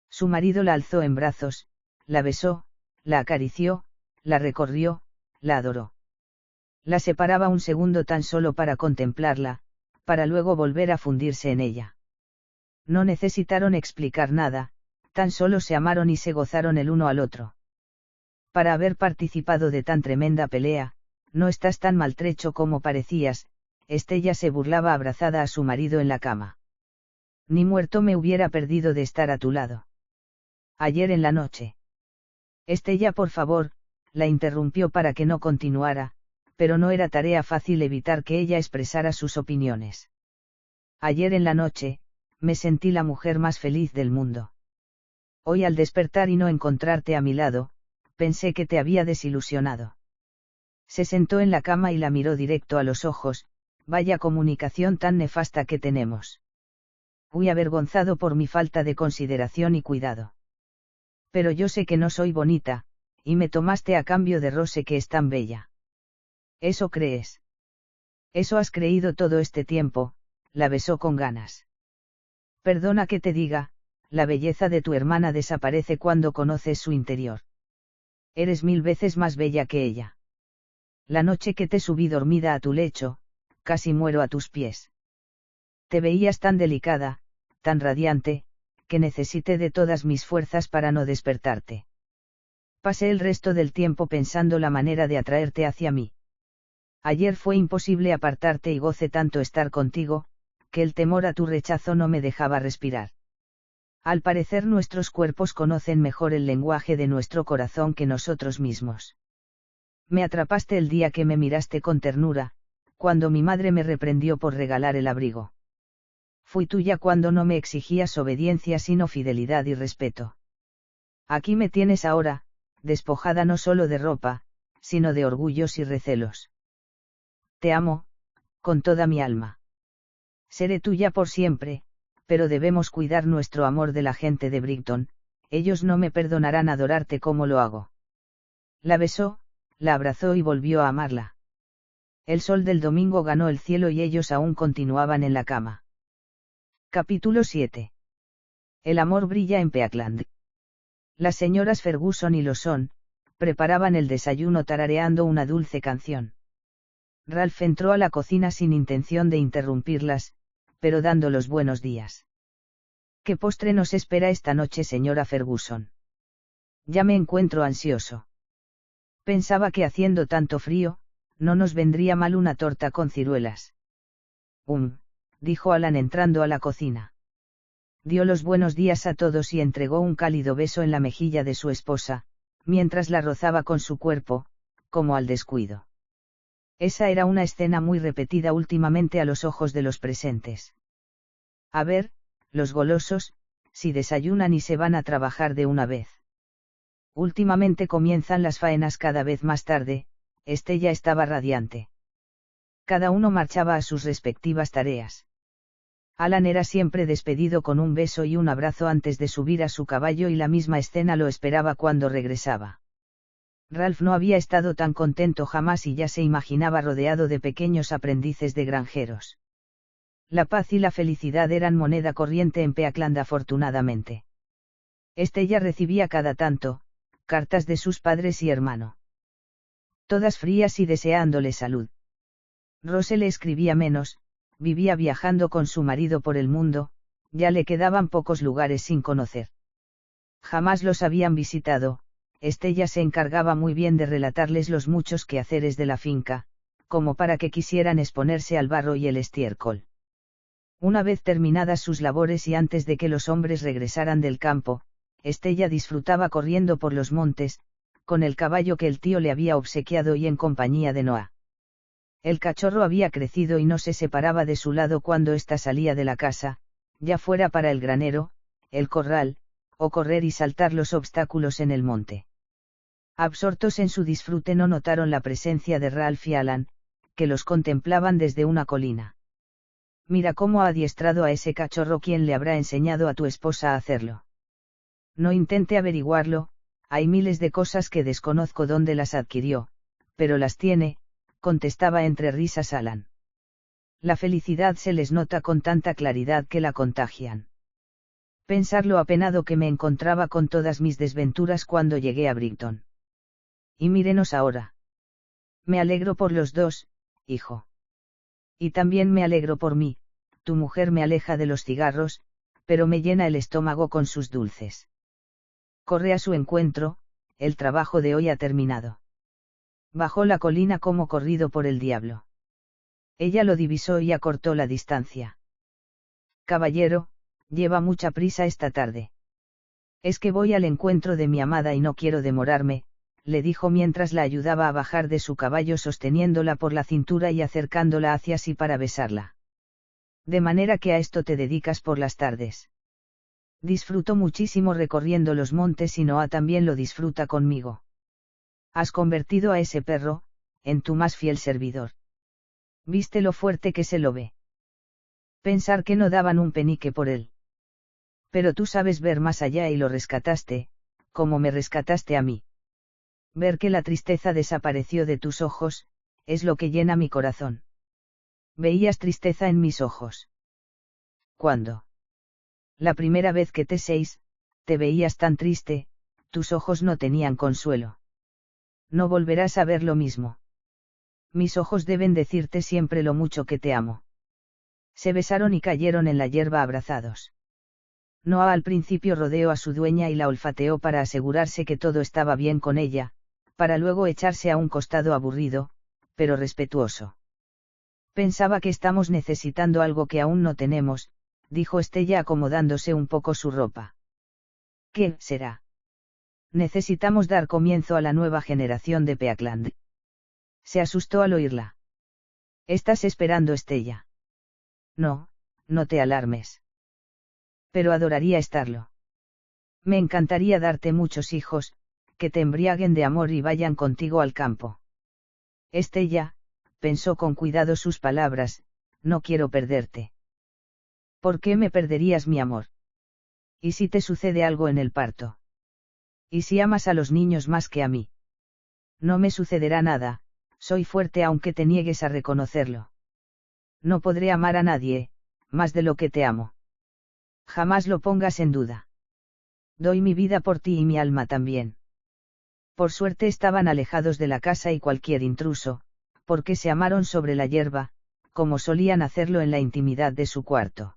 Su marido la alzó en brazos, la besó, la acarició, la recorrió, la adoró. La separaba un segundo tan solo para contemplarla, para luego volver a fundirse en ella. No necesitaron explicar nada, tan solo se amaron y se gozaron el uno al otro. Para haber participado de tan tremenda pelea, no estás tan maltrecho como parecías, Estella se burlaba abrazada a su marido en la cama. Ni muerto me hubiera perdido de estar a tu lado. Ayer en la noche. Estella, por favor, la interrumpió para que no continuara, pero no era tarea fácil evitar que ella expresara sus opiniones. Ayer en la noche, me sentí la mujer más feliz del mundo. Hoy al despertar y no encontrarte a mi lado, pensé que te había desilusionado. Se sentó en la cama y la miró directo a los ojos. Vaya comunicación tan nefasta que tenemos. Fui avergonzado por mi falta de consideración y cuidado. Pero yo sé que no soy bonita, y me tomaste a cambio de Rose que es tan bella. ¿Eso crees? Eso has creído todo este tiempo, la besó con ganas. Perdona que te diga, la belleza de tu hermana desaparece cuando conoces su interior. Eres 1000 veces más bella que ella. La noche que te subí dormida a tu lecho, casi muero a tus pies. Te veías tan delicada, tan radiante, que necesité de todas mis fuerzas para no despertarte. Pasé el resto del tiempo pensando la manera de atraerte hacia mí. Ayer fue imposible apartarte y goce tanto estar contigo, que el temor a tu rechazo no me dejaba respirar. Al parecer nuestros cuerpos conocen mejor el lenguaje de nuestro corazón que nosotros mismos. Me atrapaste el día que me miraste con ternura, cuando mi madre me reprendió por regalar el abrigo. Fui tuya cuando no me exigías obediencia sino fidelidad y respeto. Aquí me tienes ahora, despojada no solo de ropa, sino de orgullos y recelos. Te amo, con toda mi alma. Seré tuya por siempre, pero debemos cuidar nuestro amor de la gente de Brighton, ellos no me perdonarán adorarte como lo hago. La besó, la abrazó y volvió a amarla. El sol del domingo ganó el cielo y ellos aún continuaban en la cama. Capítulo 7. El amor brilla en Peakland. Las señoras Ferguson y Lawson preparaban el desayuno tarareando una dulce canción. Ralph entró a la cocina sin intención de interrumpirlas, pero dando los buenos días. ¿Qué postre nos espera esta noche, señora Ferguson? Ya me encuentro ansioso. Pensaba que haciendo tanto frío, no nos vendría mal una torta con ciruelas. Dijo Alan entrando a la cocina. Dio los buenos días a todos y entregó un cálido beso en la mejilla de su esposa, mientras la rozaba con su cuerpo, como al descuido. Esa era una escena muy repetida últimamente a los ojos de los presentes. A ver, los golosos, si desayunan y se van a trabajar de una vez. Últimamente comienzan las faenas cada vez más tarde, Estella estaba radiante. Cada uno marchaba a sus respectivas tareas. Alan era siempre despedido con un beso y un abrazo antes de subir a su caballo y la misma escena lo esperaba cuando regresaba. Ralph no había estado tan contento jamás y ya se imaginaba rodeado de pequeños aprendices de granjeros. La paz y la felicidad eran moneda corriente en Peakland afortunadamente. Estella recibía cada tanto, cartas de sus padres y hermano. Todas frías y deseándole salud. Rose le escribía menos, vivía viajando con su marido por el mundo, ya le quedaban pocos lugares sin conocer. Jamás los habían visitado, Estella se encargaba muy bien de relatarles los muchos quehaceres de la finca, como para que quisieran exponerse al barro y el estiércol. Una vez terminadas sus labores y antes de que los hombres regresaran del campo, Estella disfrutaba corriendo por los montes, con el caballo que el tío le había obsequiado y en compañía de Noah. El cachorro había crecido y no se separaba de su lado cuando ésta salía de la casa, ya fuera para el granero, el corral, o correr y saltar los obstáculos en el monte. Absortos en su disfrute no notaron la presencia de Ralph y Alan, que los contemplaban desde una colina. Mira cómo ha adiestrado a ese cachorro. ¿Quién le habrá enseñado a tu esposa a hacerlo? No intente averiguarlo, hay miles de cosas que desconozco dónde las adquirió, pero las tiene, contestaba entre risas Alan. La felicidad se les nota con tanta claridad que la contagian. Pensar lo apenado que me encontraba con todas mis desventuras cuando llegué a Brighton. Y mírenos ahora. Me alegro por los dos, hijo. Y también me alegro por mí, tu mujer me aleja de los cigarros, pero me llena el estómago con sus dulces. Corre a su encuentro, el trabajo de hoy ha terminado. Bajó la colina como corrido por el diablo. Ella lo divisó y acortó la distancia. Caballero, lleva mucha prisa esta tarde. Es que voy al encuentro de mi amada y no quiero demorarme, le dijo mientras la ayudaba a bajar de su caballo sosteniéndola por la cintura y acercándola hacia sí para besarla. De manera que a esto te dedicas por las tardes. Disfruto muchísimo recorriendo los montes y Noah también lo disfruta conmigo. Has convertido a ese perro, en tu más fiel servidor. ¿Viste lo fuerte que se lo ve? Pensar que no daban un penique por él. Pero tú sabes ver más allá y lo rescataste, como me rescataste a mí. Ver que la tristeza desapareció de tus ojos, es lo que llena mi corazón. ¿Veías tristeza en mis ojos? ¿Cuándo? La primera vez que te veías tan triste, tus ojos no tenían consuelo. No volverás a ver lo mismo. Mis ojos deben decirte siempre lo mucho que te amo. Se besaron y cayeron en la hierba abrazados. Noah al principio rodeó a su dueña y la olfateó para asegurarse que todo estaba bien con ella, para luego echarse a un costado aburrido, pero respetuoso. Pensaba que estamos necesitando algo que aún no tenemos, dijo Estella acomodándose un poco su ropa. ¿Qué será? Necesitamos dar comienzo a la nueva generación de Peakland. Se asustó al oírla. ¿Estás esperando, Estella? No, no te alarmes. Pero adoraría estarlo. Me encantaría darte muchos hijos, que te embriaguen de amor y vayan contigo al campo. Estella, pensó con cuidado sus palabras, no quiero perderte. ¿Por qué me perderías, mi amor? ¿Y si te sucede algo en el parto? ¿Y si amas a los niños más que a mí? No me sucederá nada, soy fuerte aunque te niegues a reconocerlo. No podré amar a nadie, más de lo que te amo. Jamás lo pongas en duda. Doy mi vida por ti y mi alma también. Por suerte estaban alejados de la casa y cualquier intruso, porque se amaron sobre la hierba, como solían hacerlo en la intimidad de su cuarto.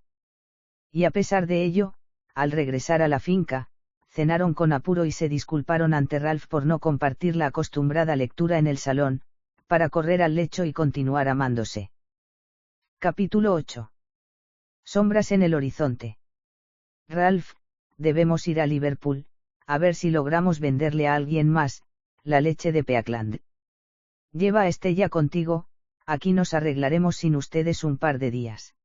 Y a pesar de ello, al regresar a la finca, cenaron con apuro y se disculparon ante Ralph por no compartir la acostumbrada lectura en el salón, para correr al lecho y continuar amándose. Capítulo 8. Sombras en el horizonte. Ralph, debemos ir a Liverpool, a ver si logramos venderle a alguien más, la leche de Peakland. Lleva a Estella contigo, aquí nos arreglaremos sin ustedes un par de días.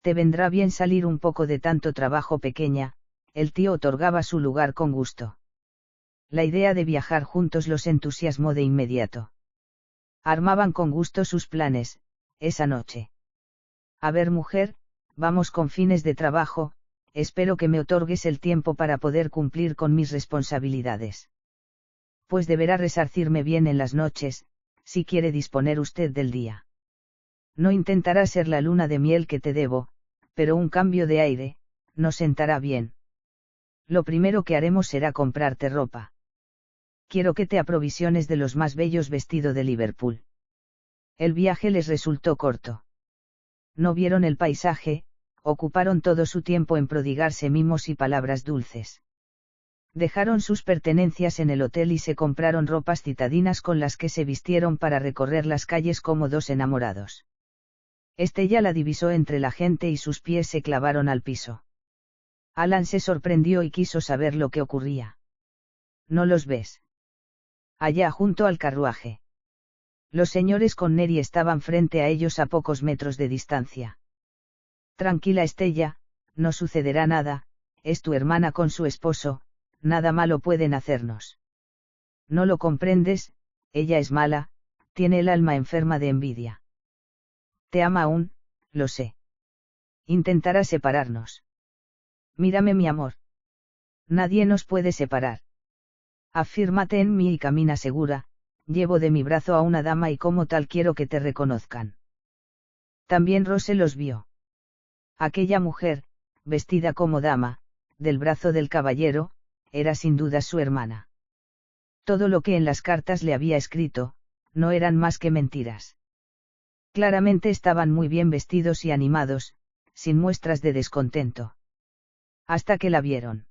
Te vendrá bien salir un poco de tanto trabajo, pequeña, el tío otorgaba su lugar con gusto. La idea de viajar juntos los entusiasmó de inmediato. Armaban con gusto sus planes, esa noche. A ver, mujer, vamos con fines de trabajo, espero que me otorgues el tiempo para poder cumplir con mis responsabilidades. Pues deberá resarcirme bien en las noches, si quiere disponer usted del día. No intentará ser la luna de miel que te debo, pero un cambio de aire, nos sentará bien. Lo primero que haremos será comprarte ropa. Quiero que te aprovisiones de los más bellos vestidos de Liverpool. El viaje les resultó corto. No vieron el paisaje, ocuparon todo su tiempo en prodigarse mimos y palabras dulces. Dejaron sus pertenencias en el hotel y se compraron ropas citadinas con las que se vistieron para recorrer las calles como dos enamorados. Estella la divisó entre la gente y sus pies se clavaron al piso. Alan se sorprendió y quiso saber lo que ocurría. ¿No los ves? Allá junto al carruaje. Los señores Connery estaban frente a ellos a pocos metros de distancia. Tranquila, Estella, no sucederá nada, es tu hermana con su esposo, nada malo pueden hacernos. No lo comprendes, ella es mala, tiene el alma enferma de envidia. Te ama aún, lo sé. Intentará separarnos. Mírame, mi amor. Nadie nos puede separar. Afírmate en mí y camina segura, llevo de mi brazo a una dama y como tal quiero que te reconozcan. También Rose los vio. Aquella mujer, vestida como dama, del brazo del caballero, era sin duda su hermana. Todo lo que en las cartas le había escrito, no eran más que mentiras. Claramente estaban muy bien vestidos y animados, sin muestras de descontento. Hasta que la vieron.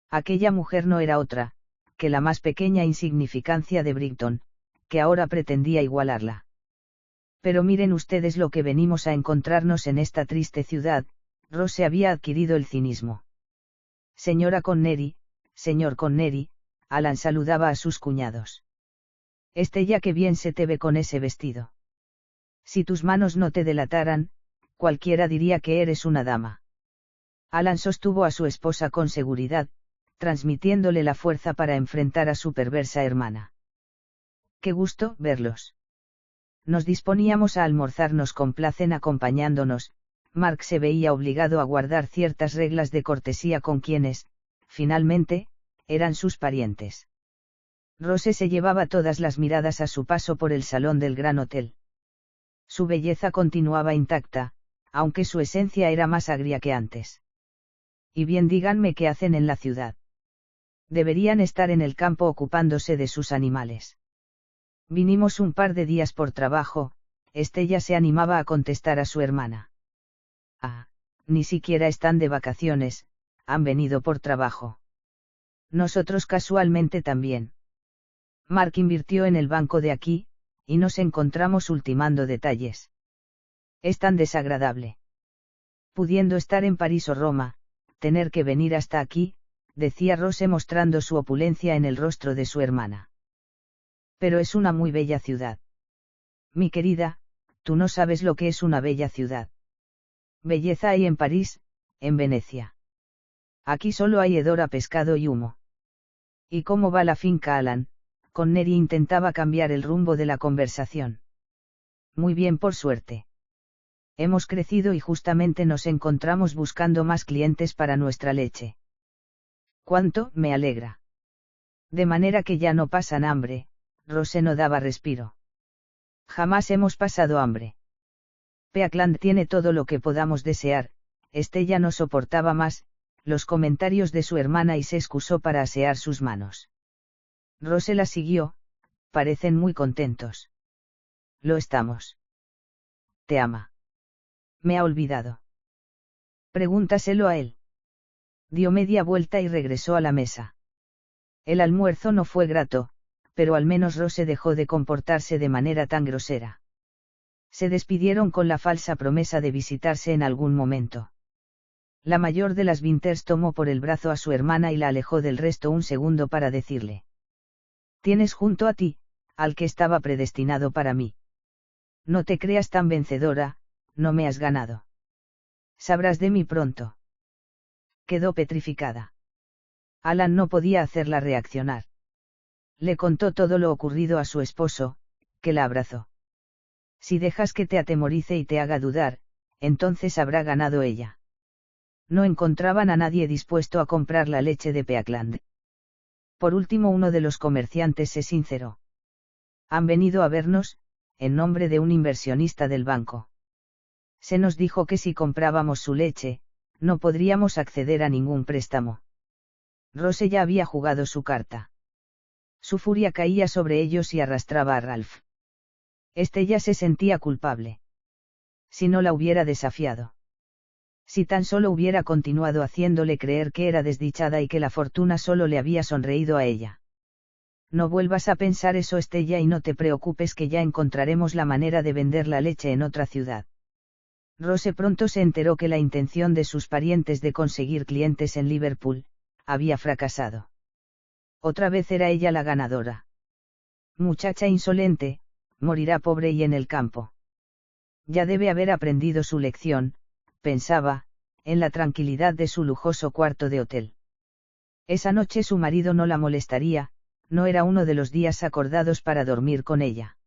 Aquella mujer no era otra, que la más pequeña insignificancia de Brighton, que ahora pretendía igualarla. Pero miren ustedes lo que venimos a encontrarnos en esta triste ciudad, Rose había adquirido el cinismo. Señora Connery, señor Connery, Alan saludaba a sus cuñados. Estella, que bien se te ve con ese vestido. Si tus manos no te delataran, cualquiera diría que eres una dama. Alan sostuvo a su esposa con seguridad, transmitiéndole la fuerza para enfrentar a su perversa hermana. Qué gusto verlos. Nos disponíamos a almorzar, nos complacen acompañándonos. Mark se veía obligado a guardar ciertas reglas de cortesía con quienes, finalmente, eran sus parientes. Rose se llevaba todas las miradas a su paso por el salón del gran hotel. Su belleza continuaba intacta, aunque su esencia era más agria que antes. Y bien, díganme qué hacen en la ciudad. Deberían estar en el campo ocupándose de sus animales. Vinimos un par de días por trabajo, Estella se animaba a contestar a su hermana. Ah, ni siquiera están de vacaciones, han venido por trabajo. Nosotros casualmente también. Mark invirtió en el banco de aquí, y nos encontramos ultimando detalles. Es tan desagradable. Pudiendo estar en París o Roma, tener que venir hasta aquí, decía Rose mostrando su opulencia en el rostro de su hermana. Pero es una muy bella ciudad. Mi querida, tú no sabes lo que es una bella ciudad. Belleza hay en París, en Venecia. Aquí solo hay hedor a pescado y humo. ¿Y cómo va la finca, Alan? Connery intentaba cambiar el rumbo de la conversación. Muy bien, por suerte. Hemos crecido y justamente nos encontramos buscando más clientes para nuestra leche. Cuánto me alegra. De manera que ya no pasan hambre. Rose no daba respiro. Jamás hemos pasado hambre. Peakland tiene todo lo que podamos desear. Estella no soportaba más los comentarios de su hermana y se excusó para asear sus manos. Rose la siguió. Parecen muy contentos. Lo estamos. Te ama. Me ha olvidado. Pregúntaselo a él. Dio media vuelta y regresó a la mesa. El almuerzo no fue grato, pero al menos Rose dejó de comportarse de manera tan grosera. Se despidieron con la falsa promesa de visitarse en algún momento. La mayor de las Winters tomó por el brazo a su hermana y la alejó del resto un segundo para decirle: Tienes junto a ti, al que estaba predestinado para mí. No te creas tan vencedora, no me has ganado. Sabrás de mí pronto. Quedó petrificada. Alan no podía hacerla reaccionar. Le contó todo lo ocurrido a su esposo, que la abrazó. Si dejas que te atemorice y te haga dudar, entonces habrá ganado ella. No encontraban a nadie dispuesto a comprar la leche de Peakland. Por último, uno de los comerciantes se sinceró. Han venido a vernos, en nombre de un inversionista del banco. Se nos dijo que si comprábamos su leche, no podríamos acceder a ningún préstamo. Rose ya había jugado su carta. Su furia caía sobre ellos y arrastraba a Ralph. Estella se sentía culpable. Si no la hubiera desafiado. Si tan solo hubiera continuado haciéndole creer que era desdichada y que la fortuna solo le había sonreído a ella. No vuelvas a pensar eso, Estella, y no te preocupes que ya encontraremos la manera de vender la leche en otra ciudad. Rose pronto se enteró que la intención de sus parientes de conseguir clientes en Liverpool había fracasado. Otra vez era ella la ganadora. Muchacha insolente, morirá pobre y en el campo. Ya debe haber aprendido su lección, pensaba, en la tranquilidad de su lujoso cuarto de hotel. Esa noche su marido no la molestaría, no era uno de los días acordados para dormir con ella.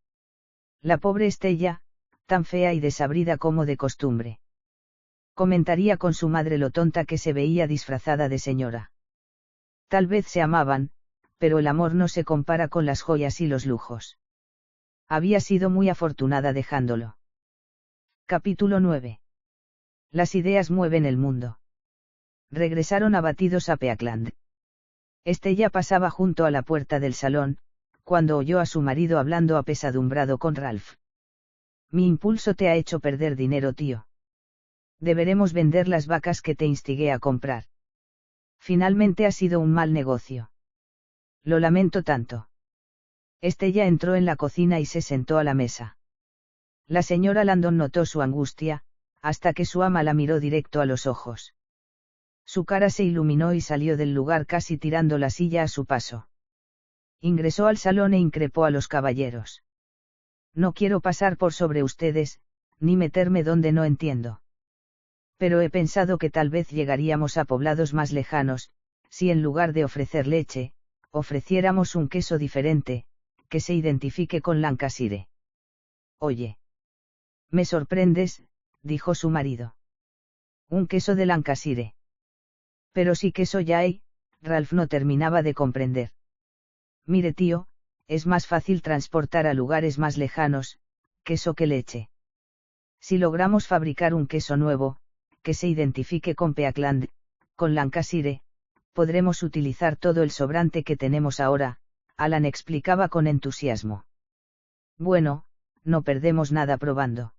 La pobre Estella, tan fea y desabrida como de costumbre. Comentaría con su madre lo tonta que se veía disfrazada de señora. Tal vez se amaban, pero el amor no se compara con las joyas y los lujos. Había sido muy afortunada dejándolo. Capítulo 9. Las ideas mueven el mundo. Regresaron abatidos a Peakland. Estella pasaba junto a la puerta del salón, cuando oyó a su marido hablando apesadumbrado con Ralph. Mi impulso te ha hecho perder dinero, tío. Deberemos vender las vacas que te instigué a comprar. Finalmente ha sido un mal negocio. Lo lamento tanto. Estella entró en la cocina y se sentó a la mesa. La señora Landon notó su angustia, hasta que su ama la miró directo a los ojos. Su cara se iluminó y salió del lugar casi tirando la silla a su paso. Ingresó al salón e increpó a los caballeros. No quiero pasar por sobre ustedes, ni meterme donde no entiendo. Pero he pensado que tal vez llegaríamos a poblados más lejanos, si en lugar de ofrecer leche, ofreciéramos un queso diferente, que se identifique con Lancashire. Oye. Me sorprendes, dijo su marido. Un queso de Lancashire. Pero si queso ya hay, Ralph no terminaba de comprender. Mire, tío, es más fácil transportar a lugares más lejanos, queso que leche. Si logramos fabricar un queso nuevo, que se identifique con Peakland, con Lancashire, podremos utilizar todo el sobrante que tenemos ahora, Alan explicaba con entusiasmo. Bueno, no perdemos nada probando.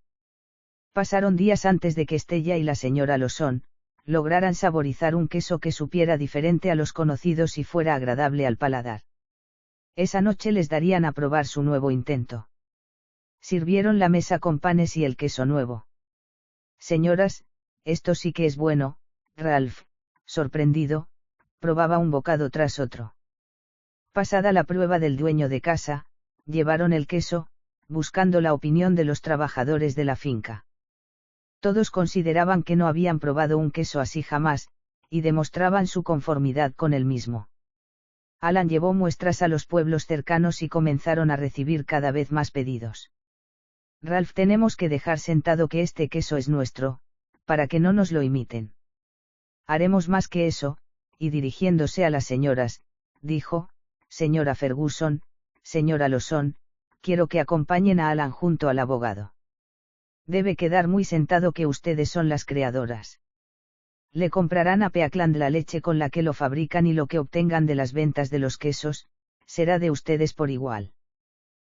Pasaron días antes de que Estella y la señora Lawson, lograran saborizar un queso que supiera diferente a los conocidos y fuera agradable al paladar. Esa noche les darían a probar su nuevo intento. Sirvieron la mesa con panes y el queso nuevo. Señoras, esto sí que es bueno, Ralph, sorprendido, probaba un bocado tras otro. Pasada la prueba del dueño de casa, llevaron el queso, buscando la opinión de los trabajadores de la finca. Todos consideraban que no habían probado un queso así jamás, y demostraban su conformidad con el mismo. Alan llevó muestras a los pueblos cercanos y comenzaron a recibir cada vez más pedidos. Ralph, tenemos que dejar sentado que este queso es nuestro, para que no nos lo imiten. Haremos más que eso, y dirigiéndose a las señoras, dijo, señora Ferguson, señora Lawson, quiero que acompañen a Alan junto al abogado. Debe quedar muy sentado que ustedes son las creadoras. Le comprarán a Peakland la leche con la que lo fabrican y lo que obtengan de las ventas de los quesos, será de ustedes por igual.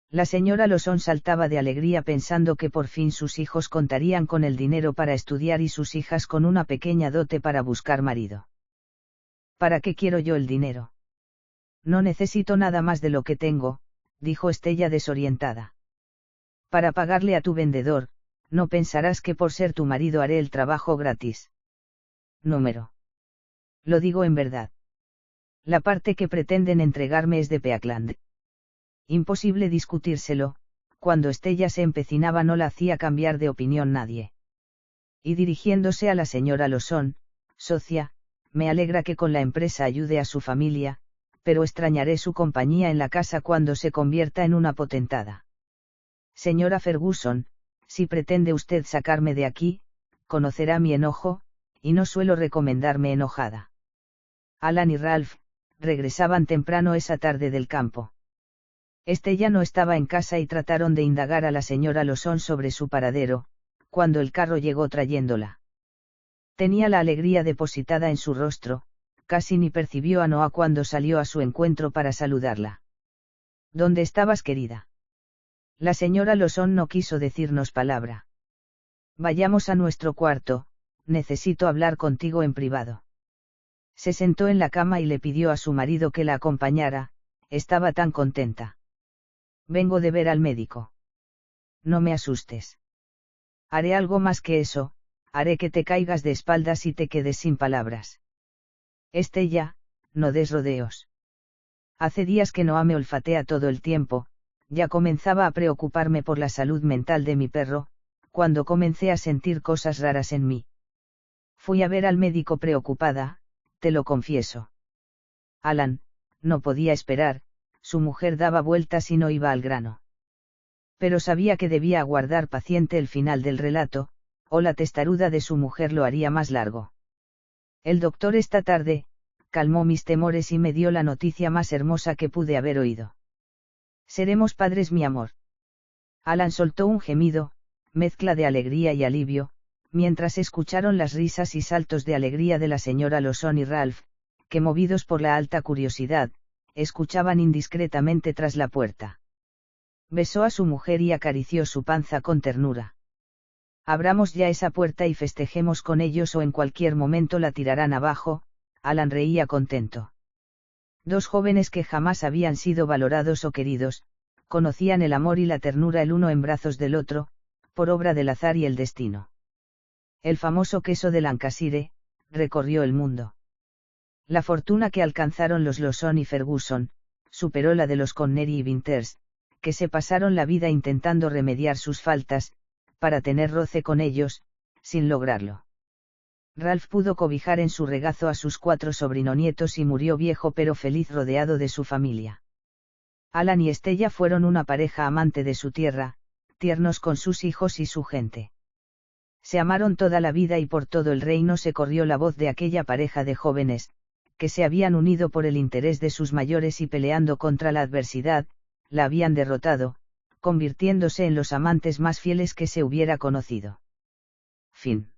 La señora Lawson saltaba de alegría pensando que por fin sus hijos contarían con el dinero para estudiar y sus hijas con una pequeña dote para buscar marido. ¿Para qué quiero yo el dinero? No necesito nada más de lo que tengo, dijo Estella desorientada. Para pagarle a tu vendedor, no pensarás que por ser tu marido haré el trabajo gratis. Número. Lo digo en verdad. La parte que pretenden entregarme es de Peakland. Imposible discutírselo, cuando Estella se empecinaba no la hacía cambiar de opinión nadie. Y dirigiéndose a la señora Lawson, socia, me alegra que con la empresa ayude a su familia, pero extrañaré su compañía en la casa cuando se convierta en una potentada. Señora Ferguson, si pretende usted sacarme de aquí, conocerá mi enojo, y no suelo recomendarme enojada. Alan y Ralph regresaban temprano esa tarde del campo. Estella no estaba en casa y trataron de indagar a la señora Lawson sobre su paradero, cuando el carro llegó trayéndola. Tenía la alegría depositada en su rostro, casi ni percibió a Noah cuando salió a su encuentro para saludarla. ¿Dónde estabas, querida? La señora Lawson no quiso decirnos palabra. Vayamos a nuestro cuarto, necesito hablar contigo en privado. Se sentó en la cama y le pidió a su marido que la acompañara, estaba tan contenta. Vengo de ver al médico. No me asustes. Haré algo más que eso, haré que te caigas de espaldas y te quedes sin palabras. Estella, no des rodeos. Hace días que Noah me olfatea todo el tiempo, ya comenzaba a preocuparme por la salud mental de mi perro, cuando comencé a sentir cosas raras en mí. Fui a ver al médico preocupada, te lo confieso. Alan, no podía esperar, su mujer daba vueltas y no iba al grano. Pero sabía que debía aguardar paciente el final del relato, o la testaruda de su mujer lo haría más largo. El doctor esta tarde, calmó mis temores y me dio la noticia más hermosa que pude haber oído. Seremos padres, mi amor. Alan soltó un gemido, mezcla de alegría y alivio, mientras escucharon las risas y saltos de alegría de la señora Lawson y Ralph, que movidos por la alta curiosidad, escuchaban indiscretamente tras la puerta. Besó a su mujer y acarició su panza con ternura. Abramos ya esa puerta y festejemos con ellos o en cualquier momento la tirarán abajo, Alan reía contento. Dos jóvenes que jamás habían sido valorados o queridos, conocían el amor y la ternura el uno en brazos del otro, por obra del azar y el destino. El famoso queso de Lancashire recorrió el mundo. La fortuna que alcanzaron los Lawson y Ferguson superó la de los Connery y Winters, que se pasaron la vida intentando remediar sus faltas, para tener roce con ellos, sin lograrlo. Ralph pudo cobijar en su regazo a sus 4 sobrinonietos y murió viejo pero feliz rodeado de su familia. Alan y Estella fueron una pareja amante de su tierra, tiernos con sus hijos y su gente. Se amaron toda la vida y por todo el reino se corrió la voz de aquella pareja de jóvenes, que se habían unido por el interés de sus mayores y peleando contra la adversidad, la habían derrotado, convirtiéndose en los amantes más fieles que se hubiera conocido. Fin.